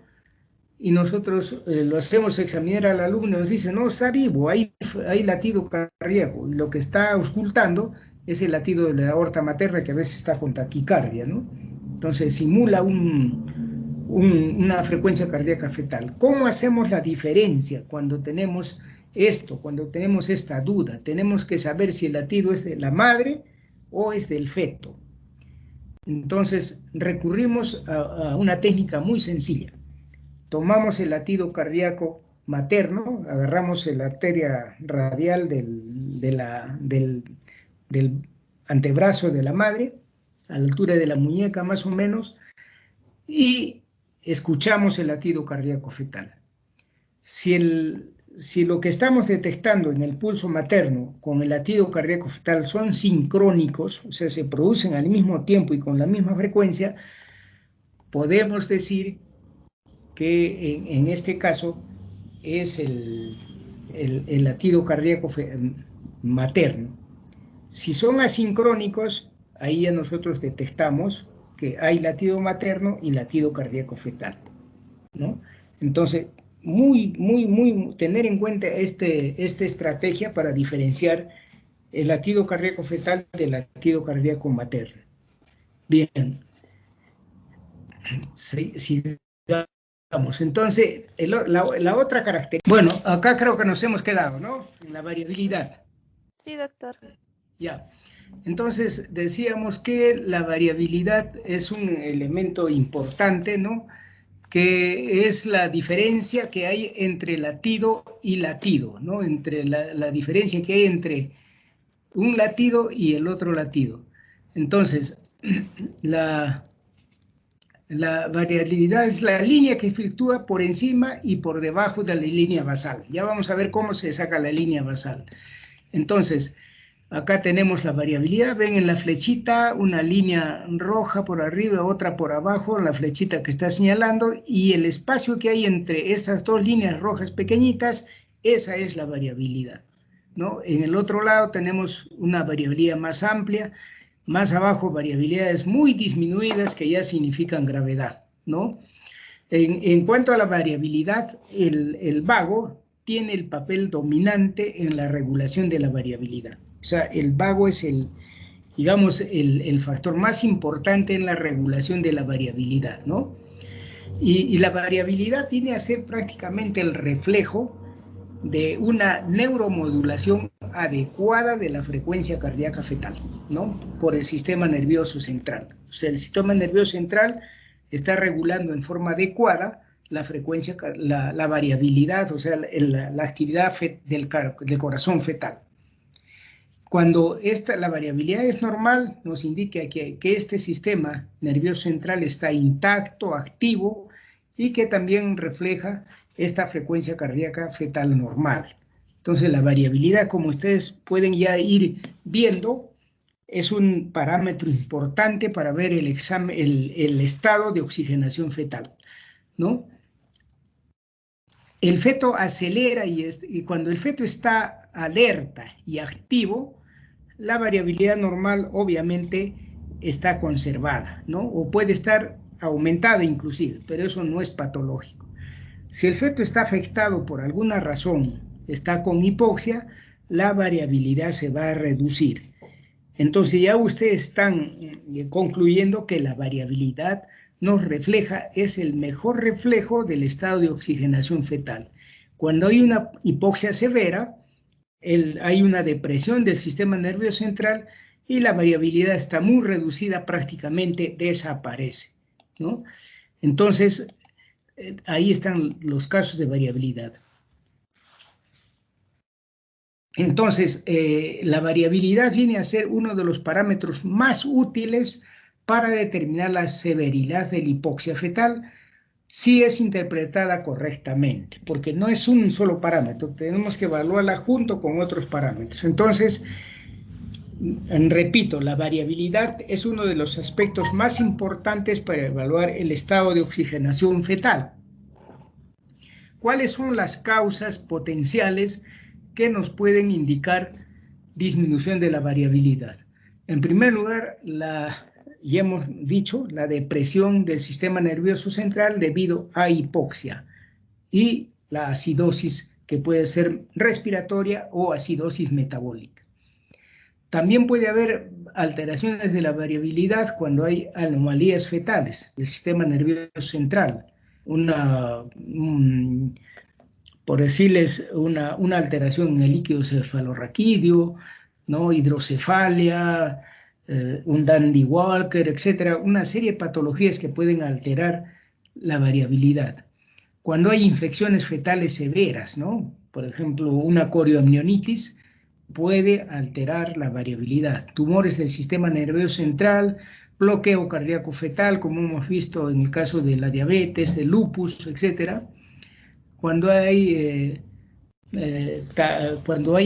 y nosotros lo hacemos examinar al alumno y nos dice, no, está vivo, hay latido cardíaco. Y lo que está auscultando es el latido de la aorta materna que a veces está con taquicardia, ¿no? Entonces simula una frecuencia cardíaca fetal. ¿Cómo hacemos la diferencia cuando tenemos esto, cuando tenemos esta duda? Tenemos que saber si el latido es de la madre o es del feto. Entonces recurrimos a una técnica muy sencilla. Tomamos el latido cardíaco materno, agarramos la arteria radial del antebrazo de la madre, a la altura de la muñeca más o menos, y escuchamos el latido cardíaco fetal. Si lo que estamos detectando en el pulso materno con el latido cardíaco fetal son sincrónicos, o sea, se producen al mismo tiempo y con la misma frecuencia, podemos decir que en este caso es el latido cardíaco materno. Si son asincrónicos, ahí ya nosotros detectamos que hay latido materno y latido cardíaco fetal, ¿no? Entonces, tener en cuenta esta estrategia para diferenciar el latido cardíaco fetal del latido cardíaco materno. Bien, sigamos. Entonces, la otra característica. Bueno, acá creo que nos hemos quedado, ¿no? En la variabilidad. Sí, doctor. Ya. Entonces, decíamos que la variabilidad es un elemento importante, ¿no? que es la diferencia que hay entre latido y latido, ¿no? Entre la diferencia que hay entre un latido y el otro latido. Entonces, la variabilidad es la línea que fluctúa por encima y por debajo de la línea basal. Ya vamos a ver cómo se saca la línea basal. Entonces, acá tenemos la variabilidad. Ven en la flechita una línea roja por arriba, otra por abajo, la flechita que está señalando, y el espacio que hay entre estas dos líneas rojas pequeñitas, esa es la variabilidad, ¿no? En el otro lado tenemos una variabilidad más amplia. Más abajo, variabilidades muy disminuidas que ya significan gravedad, ¿no? En cuanto a la variabilidad, el vago tiene el papel dominante en la regulación de la variabilidad. O sea, el vago es digamos, el factor más importante en la regulación de la variabilidad, ¿no? Y la variabilidad viene a ser prácticamente el reflejo de una neuromodulación adecuada de la frecuencia cardíaca fetal, ¿no? Por el sistema nervioso central. O sea, el sistema nervioso central está regulando en forma adecuada la frecuencia, la variabilidad, o sea, la actividad del corazón fetal. Cuando la variabilidad es normal, nos indica que este sistema nervioso central está intacto, activo, y que también refleja esta frecuencia cardíaca fetal normal. Entonces, la variabilidad, como ustedes pueden ya ir viendo, es un parámetro importante para ver el estado de oxigenación fetal, ¿no? El feto acelera y cuando el feto está alerta y activo, la variabilidad normal obviamente está conservada, ¿no? O puede estar aumentada inclusive, pero eso no es patológico. Si el feto está afectado por alguna razón, está con hipoxia, la variabilidad se va a reducir. Entonces ya ustedes están concluyendo que la variabilidad nos refleja, es el mejor reflejo del estado de oxigenación fetal. Cuando hay una hipoxia severa, hay una depresión del sistema nervioso central y la variabilidad está muy reducida, prácticamente desaparece, ¿no? Entonces, ahí están los casos de variabilidad. Entonces, la variabilidad viene a ser uno de los parámetros más útiles para determinar la severidad de la hipoxia fetal, si es interpretada correctamente, porque no es un solo parámetro, tenemos que evaluarla junto con otros parámetros. Entonces, repito, la variabilidad es uno de los aspectos más importantes para evaluar el estado de oxigenación fetal. ¿Cuáles son las causas potenciales que nos pueden indicar disminución de la variabilidad? En primer lugar, ya hemos dicho, la depresión del sistema nervioso central debido a hipoxia y la acidosis, que puede ser respiratoria o acidosis metabólica. También puede haber alteraciones de la variabilidad cuando hay anomalías fetales del sistema nervioso central, por decirles, una alteración en el líquido cefalorraquídeo, ¿no? Hidrocefalia, un Dandy Walker, etcétera, una serie de patologías que pueden alterar la variabilidad. Cuando hay infecciones fetales severas, ¿no? Por ejemplo, una corioamnionitis puede alterar la variabilidad. Tumores del sistema nervioso central, bloqueo cardíaco fetal, como hemos visto en el caso de la diabetes, del lupus, etcétera. Cuando hay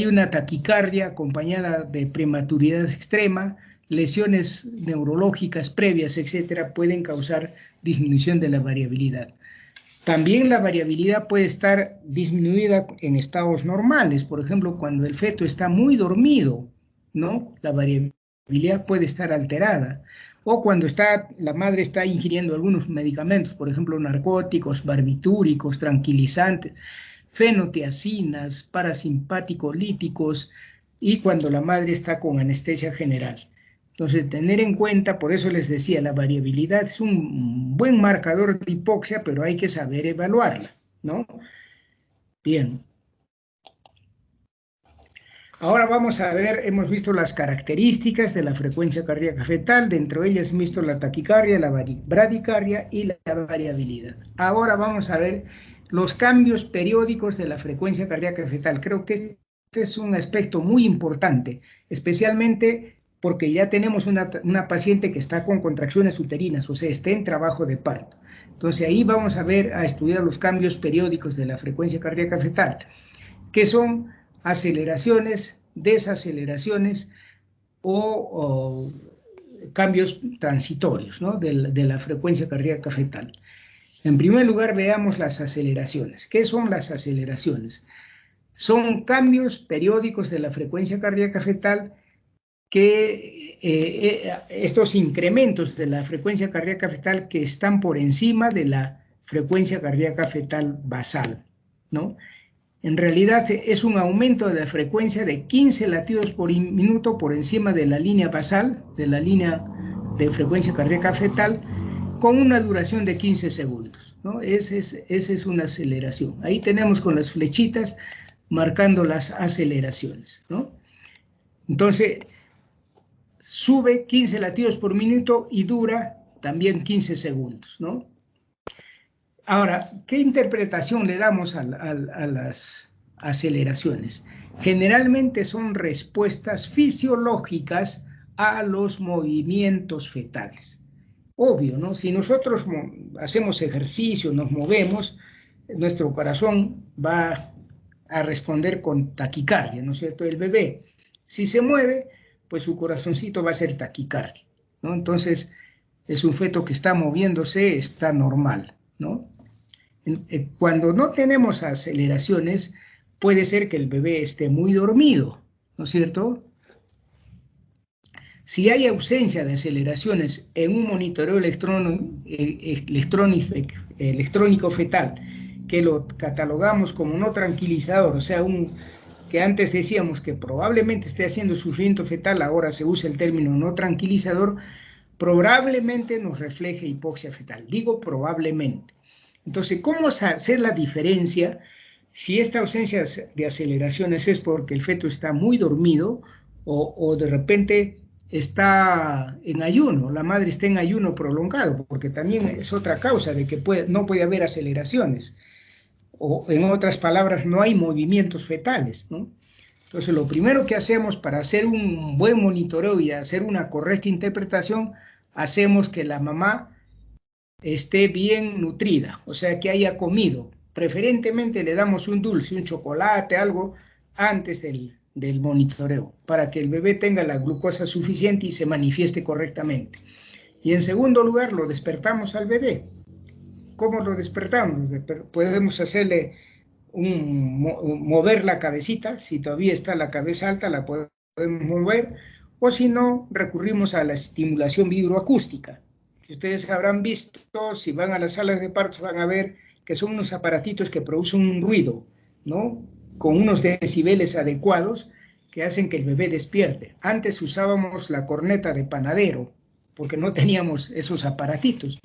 una taquicardia acompañada de prematuridad extrema, lesiones neurológicas previas, etcétera, pueden causar disminución de la variabilidad. También la variabilidad puede estar disminuida en estados normales, por ejemplo, cuando el feto está muy dormido, ¿no? La variabilidad puede estar alterada. O cuando la madre está ingiriendo algunos medicamentos, por ejemplo, narcóticos, barbitúricos, tranquilizantes, fenotiacinas, parasimpático-líticos, y cuando la madre está con anestesia general. Entonces, tener en cuenta, por eso les decía, la variabilidad es un buen marcador de hipoxia, pero hay que saber evaluarla, ¿no? Bien. Ahora vamos a ver, hemos visto las características de la frecuencia cardíaca fetal, dentro de ellas hemos visto la taquicardia, la bradicardia y la variabilidad. Ahora vamos a ver los cambios periódicos de la frecuencia cardíaca fetal. Creo que este es un aspecto muy importante, especialmente porque ya tenemos una paciente que está con contracciones uterinas, o sea, está en trabajo de parto. Entonces ahí vamos a ver, a estudiar los cambios periódicos de la frecuencia cardíaca fetal, que son aceleraciones, desaceleraciones o cambios transitorios, ¿no?, de la frecuencia cardíaca fetal. En primer lugar, veamos las aceleraciones. ¿Qué son las aceleraciones? Son cambios periódicos de la frecuencia cardíaca fetal que estos incrementos de la frecuencia cardíaca fetal que están por encima de la frecuencia cardíaca fetal basal, ¿no? En realidad es un aumento de la frecuencia de 15 latidos por minuto por encima de la línea basal, de la línea de frecuencia cardíaca fetal, con una duración de 15 segundos, ¿no? Esa es una aceleración. Ahí tenemos con las flechitas marcando las aceleraciones, ¿no? Entonces, sube 15 latidos por minuto y dura también 15 segundos, ¿no? Ahora, ¿qué interpretación le damos a las aceleraciones? Generalmente son respuestas fisiológicas a los movimientos fetales. Obvio, ¿no? Si nosotros hacemos ejercicio, nos movemos, nuestro corazón va a responder con taquicardia, ¿no es cierto? El bebé, si se mueve, pues su corazoncito va a ser taquicardia, ¿no? Entonces, es un feto que está moviéndose, está normal, ¿no? Cuando no tenemos aceleraciones, puede ser que el bebé esté muy dormido, ¿no es cierto? Si hay ausencia de aceleraciones en un monitoreo electrónico fetal, que lo catalogamos como no tranquilizador, o sea, que antes decíamos que probablemente esté haciendo sufrimiento fetal, ahora se usa el término no tranquilizador, probablemente nos refleje hipoxia fetal. Digo probablemente. Entonces, ¿cómo hacer la diferencia si esta ausencia de aceleraciones es porque el feto está muy dormido o de repente está en ayuno, la madre está en ayuno prolongado, porque también es otra causa de que no puede haber aceleraciones, o en otras palabras, no hay movimientos fetales, ¿no? Entonces, lo primero que hacemos para hacer un buen monitoreo y hacer una correcta interpretación, hacemos que la mamá esté bien nutrida, o sea, que haya comido. Preferentemente le damos un dulce, un chocolate, algo, antes del monitoreo, para que el bebé tenga la glucosa suficiente y se manifieste correctamente. Y en segundo lugar, lo despertamos al bebé. ¿Cómo lo despertamos? Podemos hacerle mover la cabecita, si todavía está la cabeza alta, la podemos mover, o si no, recurrimos a la estimulación vibroacústica. Que ustedes habrán visto, si van a las salas de partos, van a ver que son unos aparatitos que producen un ruido, ¿no?, con unos decibeles adecuados que hacen que el bebé despierte. Antes usábamos la corneta de panadero, porque no teníamos esos aparatitos,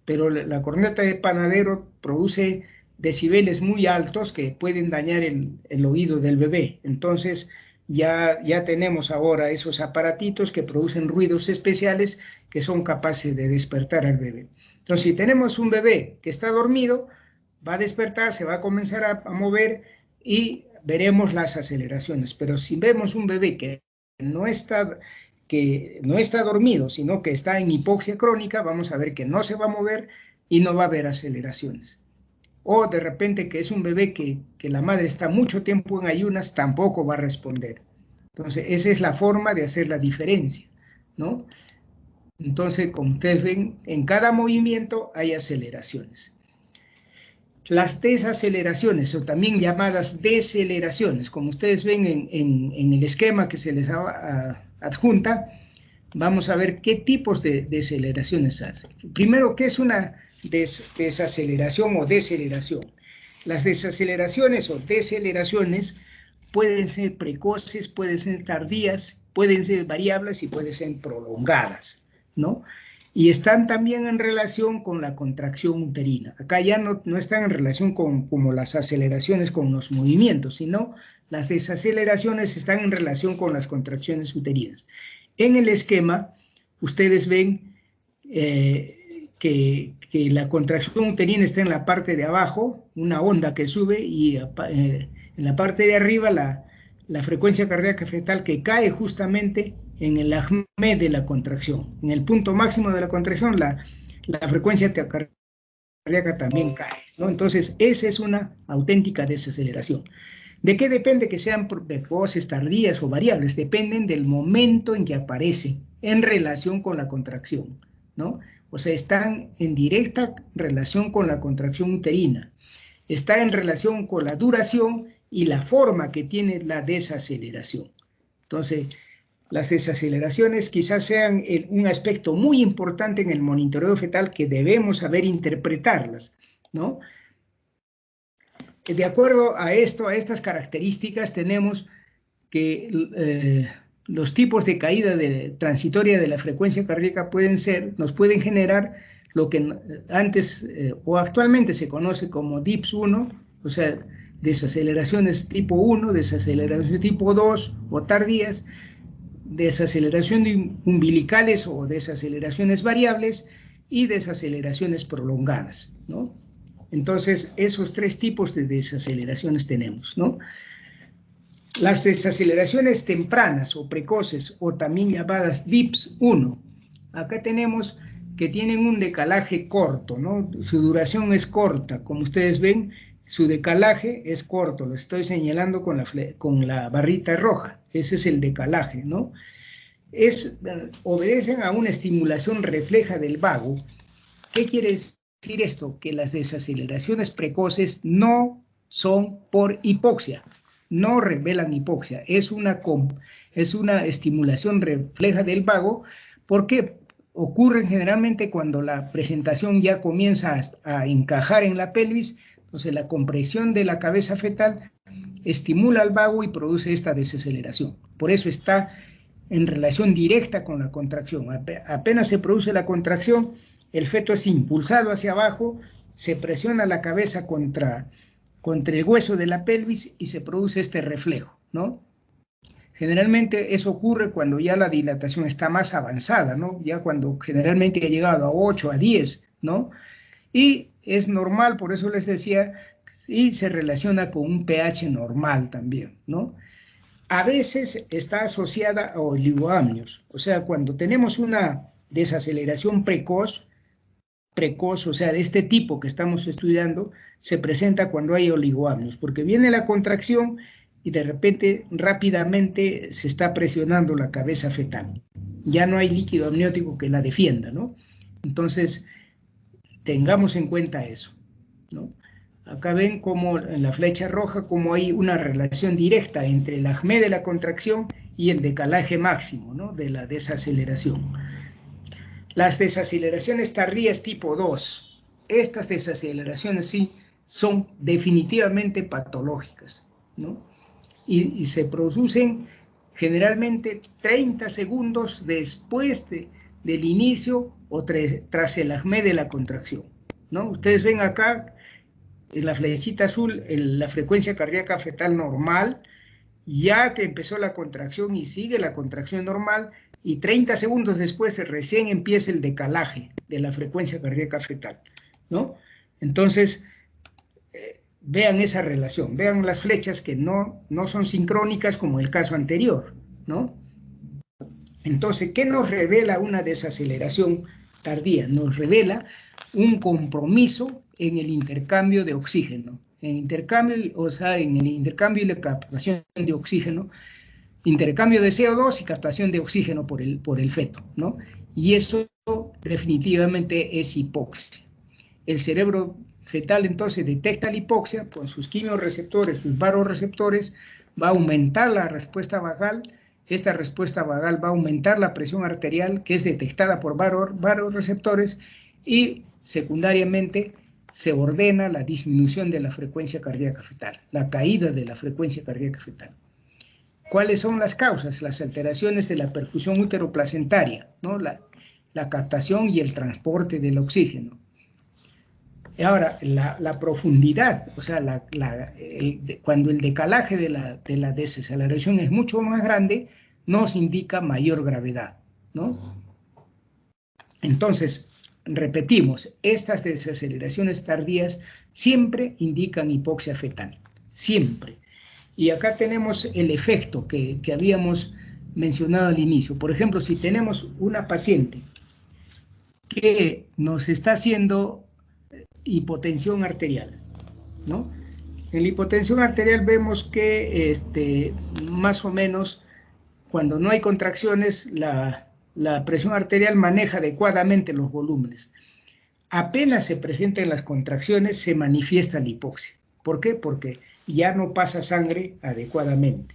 pero la corneta de panadero produce decibeles muy altos que pueden dañar el oído del bebé. Entonces, ya tenemos ahora esos aparatitos que producen ruidos especiales que son capaces de despertar al bebé. Entonces, si tenemos un bebé que está dormido, va a despertar, se va a comenzar a mover y veremos las aceleraciones. Pero si vemos un bebé que no está dormido, sino que está en hipoxia crónica, vamos a ver que no se va a mover y no va a haber aceleraciones. O de repente que es un bebé que la madre está mucho tiempo en ayunas, tampoco va a responder. Entonces, esa es la forma de hacer la diferencia, ¿no? Entonces, como ustedes ven, en cada movimiento hay aceleraciones. Las desaceleraciones, o también llamadas deceleraciones, como ustedes ven en el esquema que se les adjunta, vamos a ver qué tipos de deceleraciones hace. Primero, ¿qué es una desaceleración o deceleración? Las desaceleraciones o deceleraciones pueden ser precoces, pueden ser tardías, pueden ser variables y pueden ser prolongadas, ¿no? y están también en relación con la contracción uterina. Acá ya no están en relación con como las aceleraciones con los movimientos, sino las desaceleraciones están en relación con las contracciones uterinas. En el esquema, ustedes ven que la contracción uterina está en la parte de abajo, una onda que sube, y en la parte de arriba la frecuencia cardíaca fetal que cae justamente en el acme de la contracción. En el punto máximo de la contracción, la frecuencia cardíaca también cae, ¿no? Entonces, esa es una auténtica desaceleración. ¿De qué depende que sean precoces, tardías o variables? Dependen del momento en que aparece en relación con la contracción, ¿no? O sea, están en directa relación con la contracción uterina, está en relación con la duración y la forma que tiene la desaceleración. Entonces, las desaceleraciones quizás sean un aspecto muy importante en el monitoreo fetal que debemos saber interpretarlas, ¿no? De acuerdo a esto, a estas características, tenemos que los tipos de caída transitoria de la frecuencia cardíaca nos pueden generar lo que antes o actualmente se conoce como DIPS 1, o sea, desaceleraciones tipo 1, desaceleraciones tipo 2 o tardías, desaceleración umbilicales o desaceleraciones variables y desaceleraciones prolongadas, ¿no? Entonces, esos tres tipos de desaceleraciones tenemos, ¿no? Las desaceleraciones tempranas o precoces, o también llamadas DIPS 1, acá tenemos que tienen un decalaje corto, ¿no? Su duración es corta, como ustedes ven, su decalaje es corto, lo estoy señalando con la barrita roja, ese es el decalaje, ¿no? Obedecen a una estimulación refleja del vago. ¿Qué quiere decir esto? Que las desaceleraciones precoces no son por hipoxia, no revelan hipoxia, es una estimulación refleja del vago, porque ocurren generalmente cuando la presentación ya comienza a encajar en la pelvis, entonces la compresión de la cabeza fetal estimula al vago y produce esta desaceleración. Por eso está en relación directa con la contracción. Apenas se produce la contracción, el feto es impulsado hacia abajo, se presiona la cabeza contra el hueso de la pelvis y se produce este reflejo, ¿no? Generalmente eso ocurre cuando ya la dilatación está más avanzada, ¿no? Ya cuando generalmente ha llegado a 8, a 10, ¿no? Y es normal, por eso les decía, y se relaciona con un pH normal también, ¿no? A veces está asociada a oligoamnios, o sea, cuando tenemos una desaceleración precoz, o sea, de este tipo que estamos estudiando, se presenta cuando hay oligoamnios, porque viene la contracción y de repente rápidamente se está presionando la cabeza fetal. Ya no hay líquido amniótico que la defienda, ¿no? Entonces, tengamos en cuenta eso, ¿no? Acá ven como en la flecha roja, como hay una relación directa entre el acme de la contracción y el decalaje máximo, ¿no?, de la desaceleración. Las desaceleraciones tardías tipo 2, estas desaceleraciones sí son definitivamente patológicas, ¿no? Y se producen generalmente 30 segundos después del inicio o tras el acme de la contracción, ¿no? Ustedes ven acá en la flechita azul la frecuencia cardíaca fetal normal, ya que empezó la contracción y sigue la contracción normal, y 30 segundos después recién empieza el decalaje de la frecuencia cardíaca fetal, ¿no? Entonces, vean esa relación, vean las flechas que no son sincrónicas como el caso anterior, ¿no? Entonces, ¿qué nos revela una desaceleración tardía? Nos revela un compromiso en el intercambio de oxígeno, en el intercambio y la captación de oxígeno, intercambio de CO2 y captación de oxígeno por el feto, ¿no? Y eso definitivamente es hipoxia. El cerebro fetal entonces detecta la hipoxia con sus quimiorreceptores, sus varoreceptores, va a aumentar la respuesta vagal. Esta respuesta vagal va a aumentar la presión arterial, que es detectada por varoreceptores, y secundariamente se ordena la disminución de la frecuencia cardíaca fetal, la caída de la frecuencia cardíaca fetal. ¿Cuáles son las causas? Las alteraciones de la perfusión uteroplacentaria, ¿no? la captación y el transporte del oxígeno. Y ahora, la profundidad, o sea, cuando el decalaje de la desaceleración es mucho más grande, nos indica mayor gravedad, ¿no? Entonces, repetimos, estas desaceleraciones tardías siempre indican hipoxia fetal, siempre. Y acá tenemos el efecto que habíamos mencionado al inicio. Por ejemplo, si tenemos una paciente que nos está haciendo hipotensión arterial, ¿no? En la hipotensión arterial vemos que más o menos cuando no hay contracciones, la presión arterial maneja adecuadamente los volúmenes. Apenas se presentan las contracciones, se manifiesta la hipoxia. ¿Por qué? Porque ya no pasa sangre adecuadamente.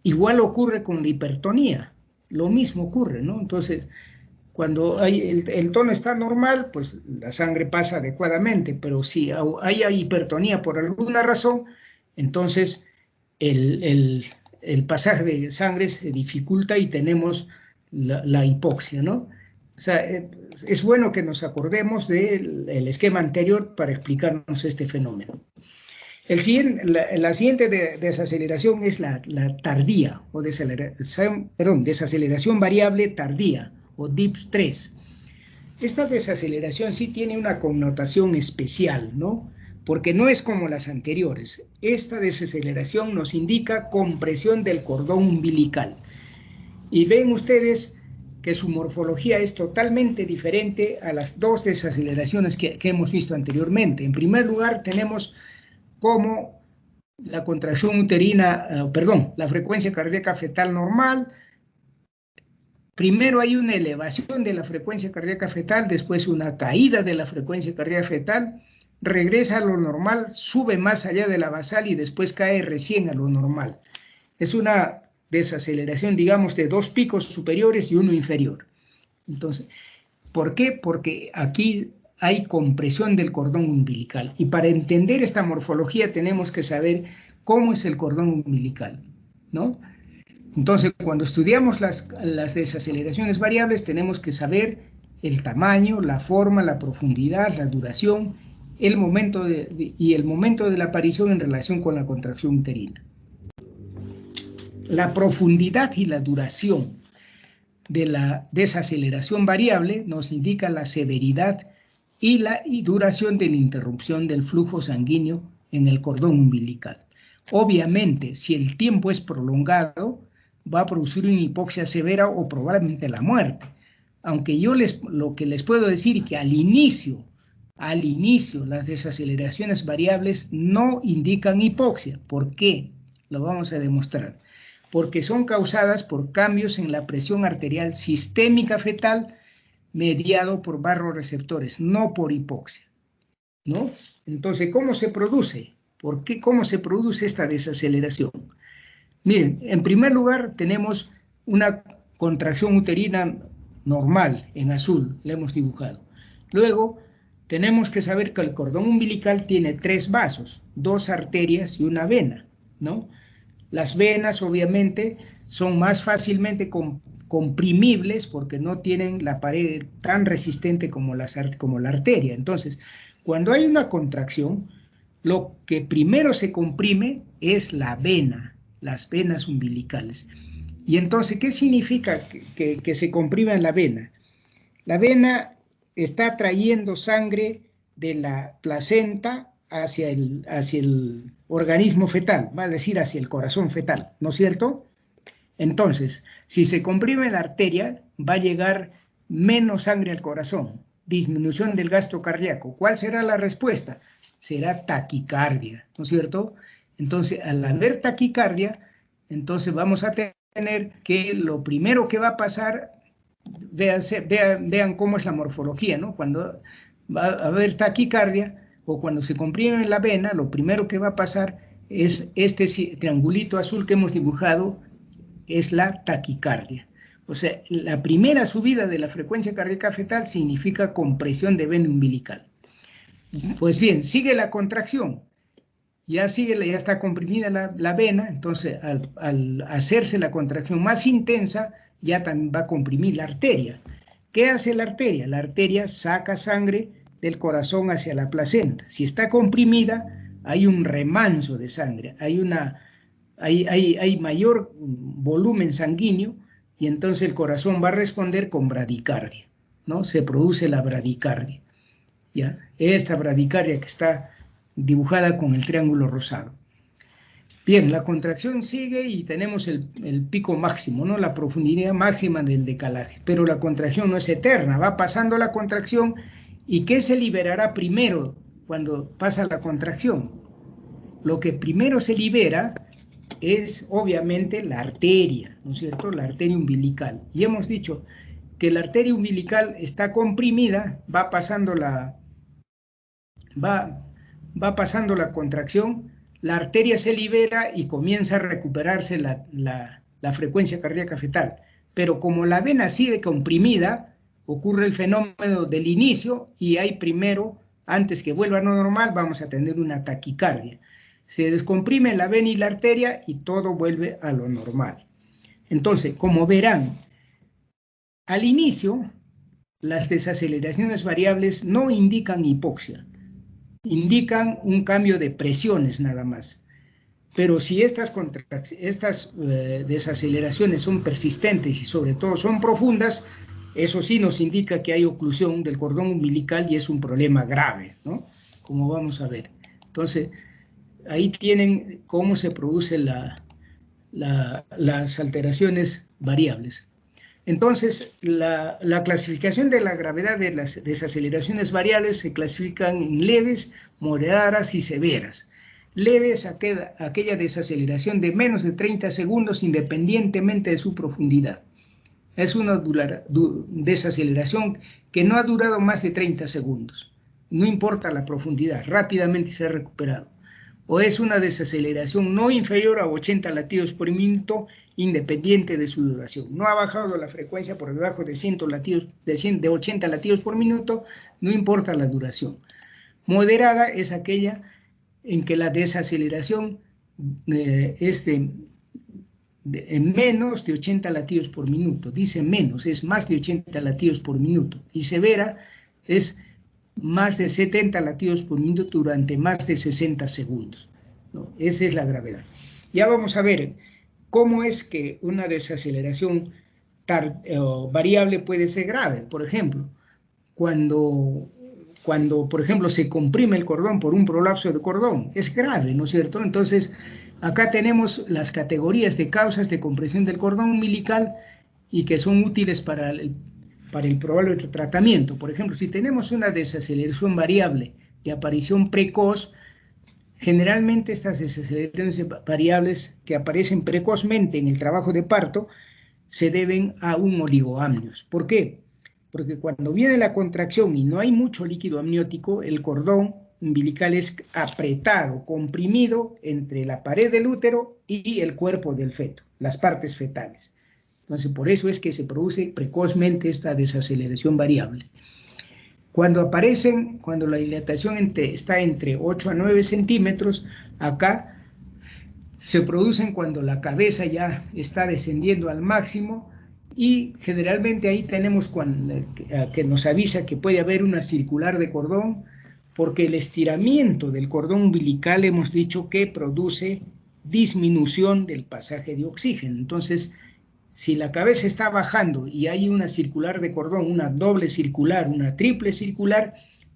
Igual ocurre con la hipertonía, lo mismo ocurre, ¿no? Entonces, cuando el tono está normal, pues la sangre pasa adecuadamente, pero si hay hipertonía por alguna razón, entonces el pasaje de sangre se dificulta y tenemos la hipoxia, ¿no? O sea, es bueno que nos acordemos del esquema anterior para explicarnos este fenómeno. La siguiente desaceleración es la tardía, o desaceleración variable tardía, o DIPS 3. Esta desaceleración sí tiene una connotación especial, ¿no? Porque no es como las anteriores. Esta desaceleración nos indica compresión del cordón umbilical. Y ven ustedes que su morfología es totalmente diferente a las dos desaceleraciones que hemos visto anteriormente. En primer lugar, tenemos como la contracción uterina, la frecuencia cardíaca fetal normal. Primero hay una elevación de la frecuencia cardíaca fetal, después una caída de la frecuencia cardíaca fetal, regresa a lo normal, sube más allá de la basal y después cae recién a lo normal. Es una desaceleración, digamos, de dos picos superiores y uno inferior. Entonces, ¿por qué? Porque aquí hay compresión del cordón umbilical. Y para entender esta morfología tenemos que saber cómo es el cordón umbilical, ¿no? Entonces, cuando estudiamos las desaceleraciones variables, tenemos que saber el tamaño, la forma, la profundidad, la duración, el momento y el momento de la aparición en relación con la contracción uterina. La profundidad y la duración de la desaceleración variable nos indica la severidad y la duración de la interrupción del flujo sanguíneo en el cordón umbilical. Obviamente, si el tiempo es prolongado, va a producir una hipoxia severa o probablemente la muerte. Aunque yo lo que les puedo decir es que al inicio, las desaceleraciones variables no indican hipoxia. ¿Por qué? Lo vamos a demostrar. Porque son causadas por cambios en la presión arterial sistémica fetal mediado por barroreceptores, no por hipoxia, ¿no? Entonces, ¿cómo se produce? ¿Por qué? ¿Cómo se produce esta desaceleración? Miren, en primer lugar tenemos una contracción uterina normal, en azul, la hemos dibujado. Luego, tenemos que saber que el cordón umbilical tiene 3 vasos, 2 arterias y una vena, ¿no? Las venas, obviamente, son más fácilmente comprimibles porque no tienen la pared tan resistente como la arteria. Entonces, cuando hay una contracción, lo que primero se comprime es la vena, las venas umbilicales. Y entonces, ¿qué significa que se comprima la vena? La vena está trayendo sangre de la placenta hacia el organismo fetal, va a decir hacia el corazón fetal, ¿no es cierto? Entonces, si se comprime la arteria, va a llegar menos sangre al corazón, disminución del gasto cardíaco. ¿Cuál será la respuesta? Será taquicardia, ¿no es cierto? Entonces, al haber taquicardia, entonces vamos a tener que lo primero que va a pasar, vean cómo es la morfología, ¿no? Cuando va a haber taquicardia o cuando se comprime la vena, lo primero que va a pasar es este triangulito azul que hemos dibujado, es la taquicardia. O sea, la primera subida de la frecuencia cardíaca fetal significa compresión de vena umbilical. Pues bien, sigue la contracción. Ya está comprimida la vena, entonces al hacerse la contracción más intensa, ya también va a comprimir la arteria. ¿Qué hace la arteria? La arteria saca sangre del corazón hacia la placenta. Si está comprimida, hay un remanso de sangre, hay mayor volumen sanguíneo y entonces el corazón va a responder con bradicardia, ¿no? Se produce la bradicardia, ¿ya? Esta bradicardia que está dibujada con el triángulo rosado. Bien, la contracción sigue y tenemos el pico máximo, ¿no? La profundidad máxima del decalaje, pero la contracción no es eterna, va pasando la contracción. ¿Y qué se liberará primero cuando pasa la contracción? Lo que primero se libera es obviamente la arteria, ¿no es cierto? La arteria umbilical. Y hemos dicho que la arteria umbilical está comprimida, va pasando la contracción, la arteria se libera y comienza a recuperarse la frecuencia cardíaca fetal. Pero como la vena sigue comprimida, ocurre el fenómeno del inicio y hay primero, antes que vuelva a lo normal, vamos a tener una taquicardia. Se descomprime la vena y la arteria y todo vuelve a lo normal. Entonces, como verán, al inicio, las desaceleraciones variables no indican hipoxia, indican un cambio de presiones nada más. Pero si estas desaceleraciones son persistentes y sobre todo son profundas, eso sí nos indica que hay oclusión del cordón umbilical y es un problema grave, ¿no? Como vamos a ver. Entonces, ahí tienen cómo se producen las alteraciones variables. Entonces, la clasificación de la gravedad de las desaceleraciones variables se clasifican en leves, moderadas y severas. Leve es aquella desaceleración de menos de 30 segundos independientemente de su profundidad. Es una desaceleración que no ha durado más de 30 segundos. No importa la profundidad, rápidamente se ha recuperado. O es una desaceleración no inferior a 80 latidos por minuto independiente de su duración. No ha bajado la frecuencia por debajo de 80 latidos por minuto, no importa la duración. Moderada es aquella en que la desaceleración es en menos de 80 latidos por minuto. Dice menos, es más de 80 latidos por minuto. Y severa es más de 70 latidos por minuto durante más de 60 segundos, ¿no? Esa es la gravedad. Ya vamos a ver cómo es que una desaceleración variable puede ser grave. Por ejemplo, cuando, por ejemplo, se comprime el cordón por un prolapso de cordón, es grave, ¿no es cierto? Entonces, acá tenemos las categorías de causas de compresión del cordón umbilical y que son útiles para el probable tratamiento. Por ejemplo, si tenemos una desaceleración variable de aparición precoz, generalmente estas desaceleraciones variables que aparecen precozmente en el trabajo de parto se deben a un oligoamnios. ¿Por qué? Porque cuando viene la contracción y no hay mucho líquido amniótico, el cordón umbilical es apretado, comprimido entre la pared del útero y el cuerpo del feto, las partes fetales. Entonces, por eso es que se produce precozmente esta desaceleración variable. Cuando la dilatación está entre 8 a 9 centímetros, acá se producen cuando la cabeza ya está descendiendo al máximo y generalmente ahí tenemos que nos avisa que puede haber una circular de cordón, porque el estiramiento del cordón umbilical hemos dicho que produce disminución del pasaje de oxígeno. Entonces, si la cabeza está bajando y hay una circular de cordón, una doble circular, una triple circular,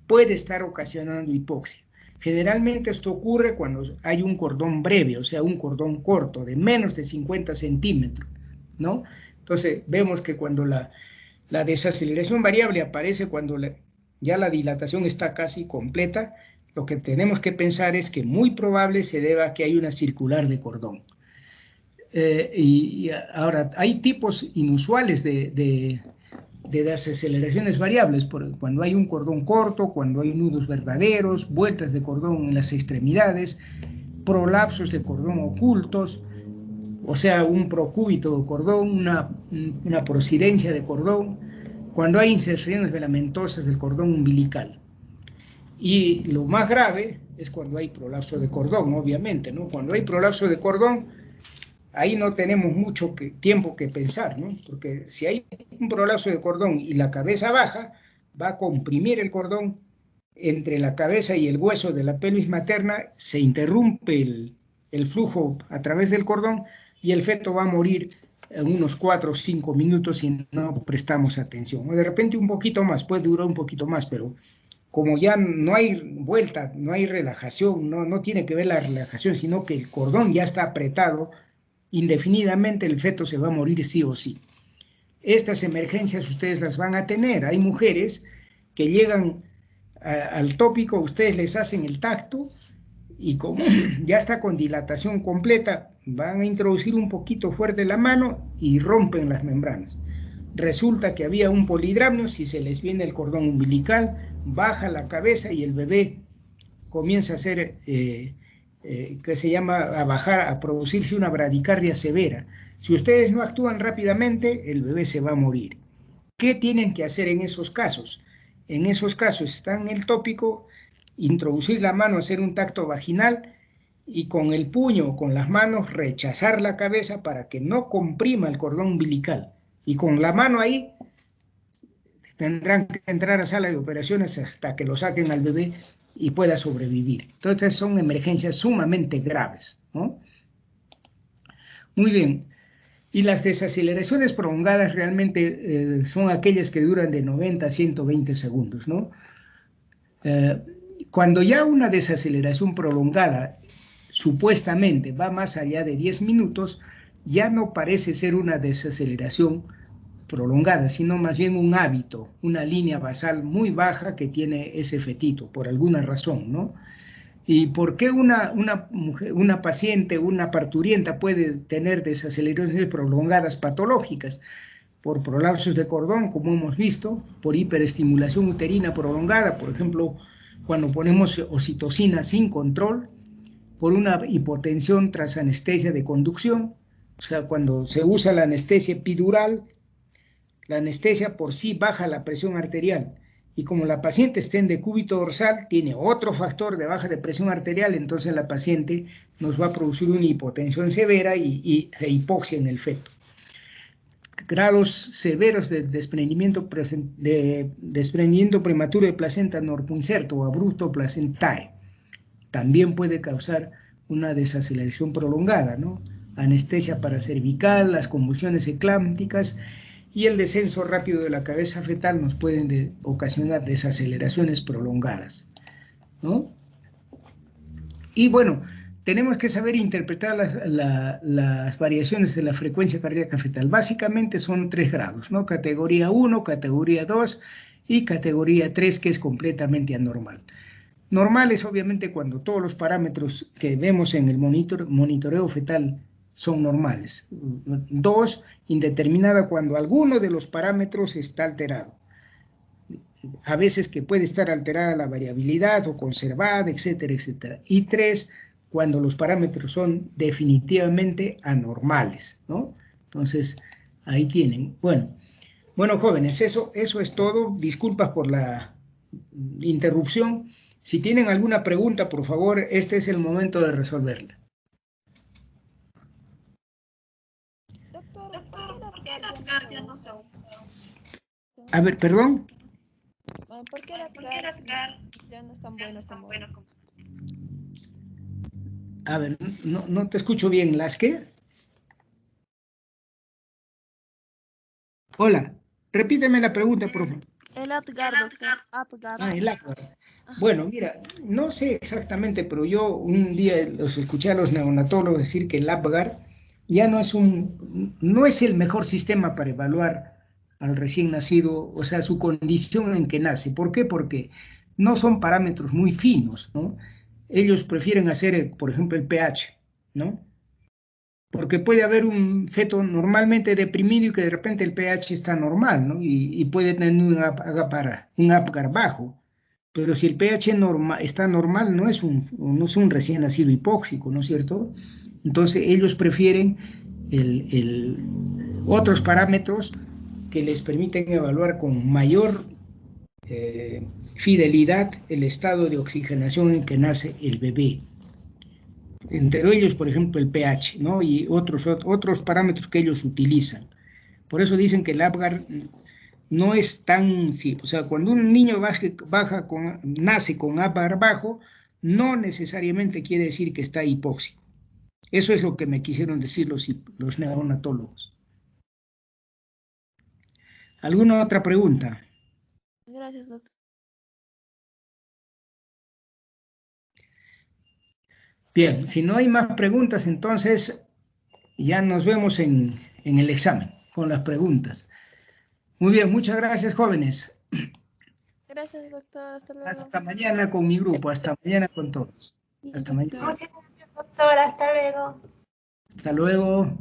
puede estar ocasionando hipoxia. Generalmente esto ocurre cuando hay un cordón breve, o sea, un cordón corto, de menos de 50 centímetros, ¿no? Entonces, vemos que cuando la desaceleración variable aparece cuando ya la dilatación está casi completa, lo que tenemos que pensar es que muy probable se deba a que hay una circular de cordón. Y ahora, hay tipos inusuales de desaceleraciones variables, cuando hay un cordón corto, cuando hay nudos verdaderos, vueltas de cordón en las extremidades, prolapsos de cordón ocultos, o sea, un procúbito de cordón, una prosidencia de cordón, cuando hay inserciones filamentosas del cordón umbilical. Y lo más grave es cuando hay prolapso de cordón, obviamente, ¿no? Cuando hay prolapso de cordón, ahí no tenemos mucho tiempo que pensar, ¿no? Porque si hay un prolapso de cordón y la cabeza baja, va a comprimir el cordón entre la cabeza y el hueso de la pelvis materna, se interrumpe el flujo a través del cordón y el feto va a morir en unos 4 o 5 minutos si no prestamos atención. O de repente un poquito más, puede durar un poquito más, pero como ya no hay vuelta, no hay relajación, no tiene que ver la relajación, sino que el cordón ya está apretado, indefinidamente el feto se va a morir sí o sí. Estas emergencias ustedes las van a tener. Hay mujeres que llegan al tópico, ustedes les hacen el tacto y como ya está con dilatación completa, van a introducir un poquito fuerte la mano y rompen las membranas. Resulta que había un polidramnio, si se les viene el cordón umbilical, baja la cabeza y el bebé comienza a hacer, que se llama a bajar, a producirse una bradicardia severa. Si ustedes no actúan rápidamente, el bebé se va a morir. ¿Qué tienen que hacer en esos casos? En esos casos está en el tópico, introducir la mano, hacer un tacto vaginal y con el puño o con las manos rechazar la cabeza para que no comprima el cordón umbilical. Y con la mano ahí tendrán que entrar a sala de operaciones hasta que lo saquen al bebé y pueda sobrevivir. Entonces son emergencias sumamente graves, ¿no? Muy bien. Y las desaceleraciones prolongadas realmente son aquellas que duran de 90 a 120 segundos, ¿no? Cuando ya una desaceleración prolongada supuestamente va más allá de 10 minutos, ya no parece ser una desaceleración prolongada, sino más bien un hábito, una línea basal muy baja que tiene ese fetito, por alguna razón, ¿no? ¿Y por qué una paciente, una parturienta puede tener desaceleraciones prolongadas patológicas? Por prolapsos de cordón, como hemos visto, por hiperestimulación uterina prolongada, por ejemplo, cuando ponemos oxitocina sin control, por una hipotensión tras anestesia de conducción, o sea, cuando se usa la anestesia epidural, la anestesia por sí baja la presión arterial y como la paciente está en decúbito dorsal, tiene otro factor de baja de presión arterial, entonces la paciente nos va a producir una hipotensión severa e hipoxia en el feto. Grados severos de desprendimiento prematuro de placenta normoinserto o abrupto placentae. También puede causar una desaceleración prolongada, ¿no? Anestesia paracervical, las convulsiones eclámpticas y el descenso rápido de la cabeza fetal nos pueden ocasionar desaceleraciones prolongadas, ¿no? Y bueno, tenemos que saber interpretar las variaciones de la frecuencia cardíaca fetal. Básicamente son 3 grados, ¿no? Categoría 1, categoría 2 y categoría 3, que es completamente anormal. Normal es obviamente cuando todos los parámetros que vemos en el monitoreo fetal son normales. 2, indeterminada cuando alguno de los parámetros está alterado. A veces que puede estar alterada la variabilidad o conservada, etcétera, etcétera. Y 3, cuando los parámetros son definitivamente anormales, ¿no? Entonces, ahí tienen. Bueno, jóvenes, eso es todo. Disculpas por la interrupción. Si tienen alguna pregunta, por favor, este es el momento de resolverla. Doctor, ¿por qué la Apgar ya no se usa? A ver, perdón. ¿Por qué la Apgar ya no es tan bueno como... A ver, no te escucho bien. ¿Las qué? Hola, repíteme la pregunta, por favor. El Apgar, doctor. Apgar. Ah, el Apgar. Bueno, mira, no sé exactamente, pero yo un día los escuché a los neonatólogos decir que el Apgar ya no es el mejor sistema para evaluar al recién nacido, o sea, su condición en que nace. ¿Por qué? Porque no son parámetros muy finos, ¿no? Ellos prefieren hacer, por ejemplo, el pH, ¿no? Porque puede haber un feto normalmente deprimido y que de repente el pH está normal, ¿no? Y puede tener un Apgar bajo. Pero si el pH está normal, no es un recién nacido hipóxico, ¿no es cierto? Entonces ellos prefieren otros parámetros que les permiten evaluar con mayor fidelidad el estado de oxigenación en que nace el bebé. entre ellos, por ejemplo, el pH, ¿no? Y otros parámetros que ellos utilizan. Por eso dicen que el Apgar no es tan, sí, o sea, cuando un niño nace con Apgar bajo, no necesariamente quiere decir que está hipóxico. Eso es lo que me quisieron decir los neonatólogos. ¿Alguna otra pregunta? Gracias, doctor. Bien, si no hay más preguntas, entonces ya nos vemos en el examen con las preguntas. Muy bien, muchas gracias, jóvenes. Gracias, doctor. Hasta luego. Hasta mañana con mi grupo, hasta mañana con todos. Sí, Hasta mañana. doctor. Muchas gracias, doctor. Hasta luego. Hasta luego.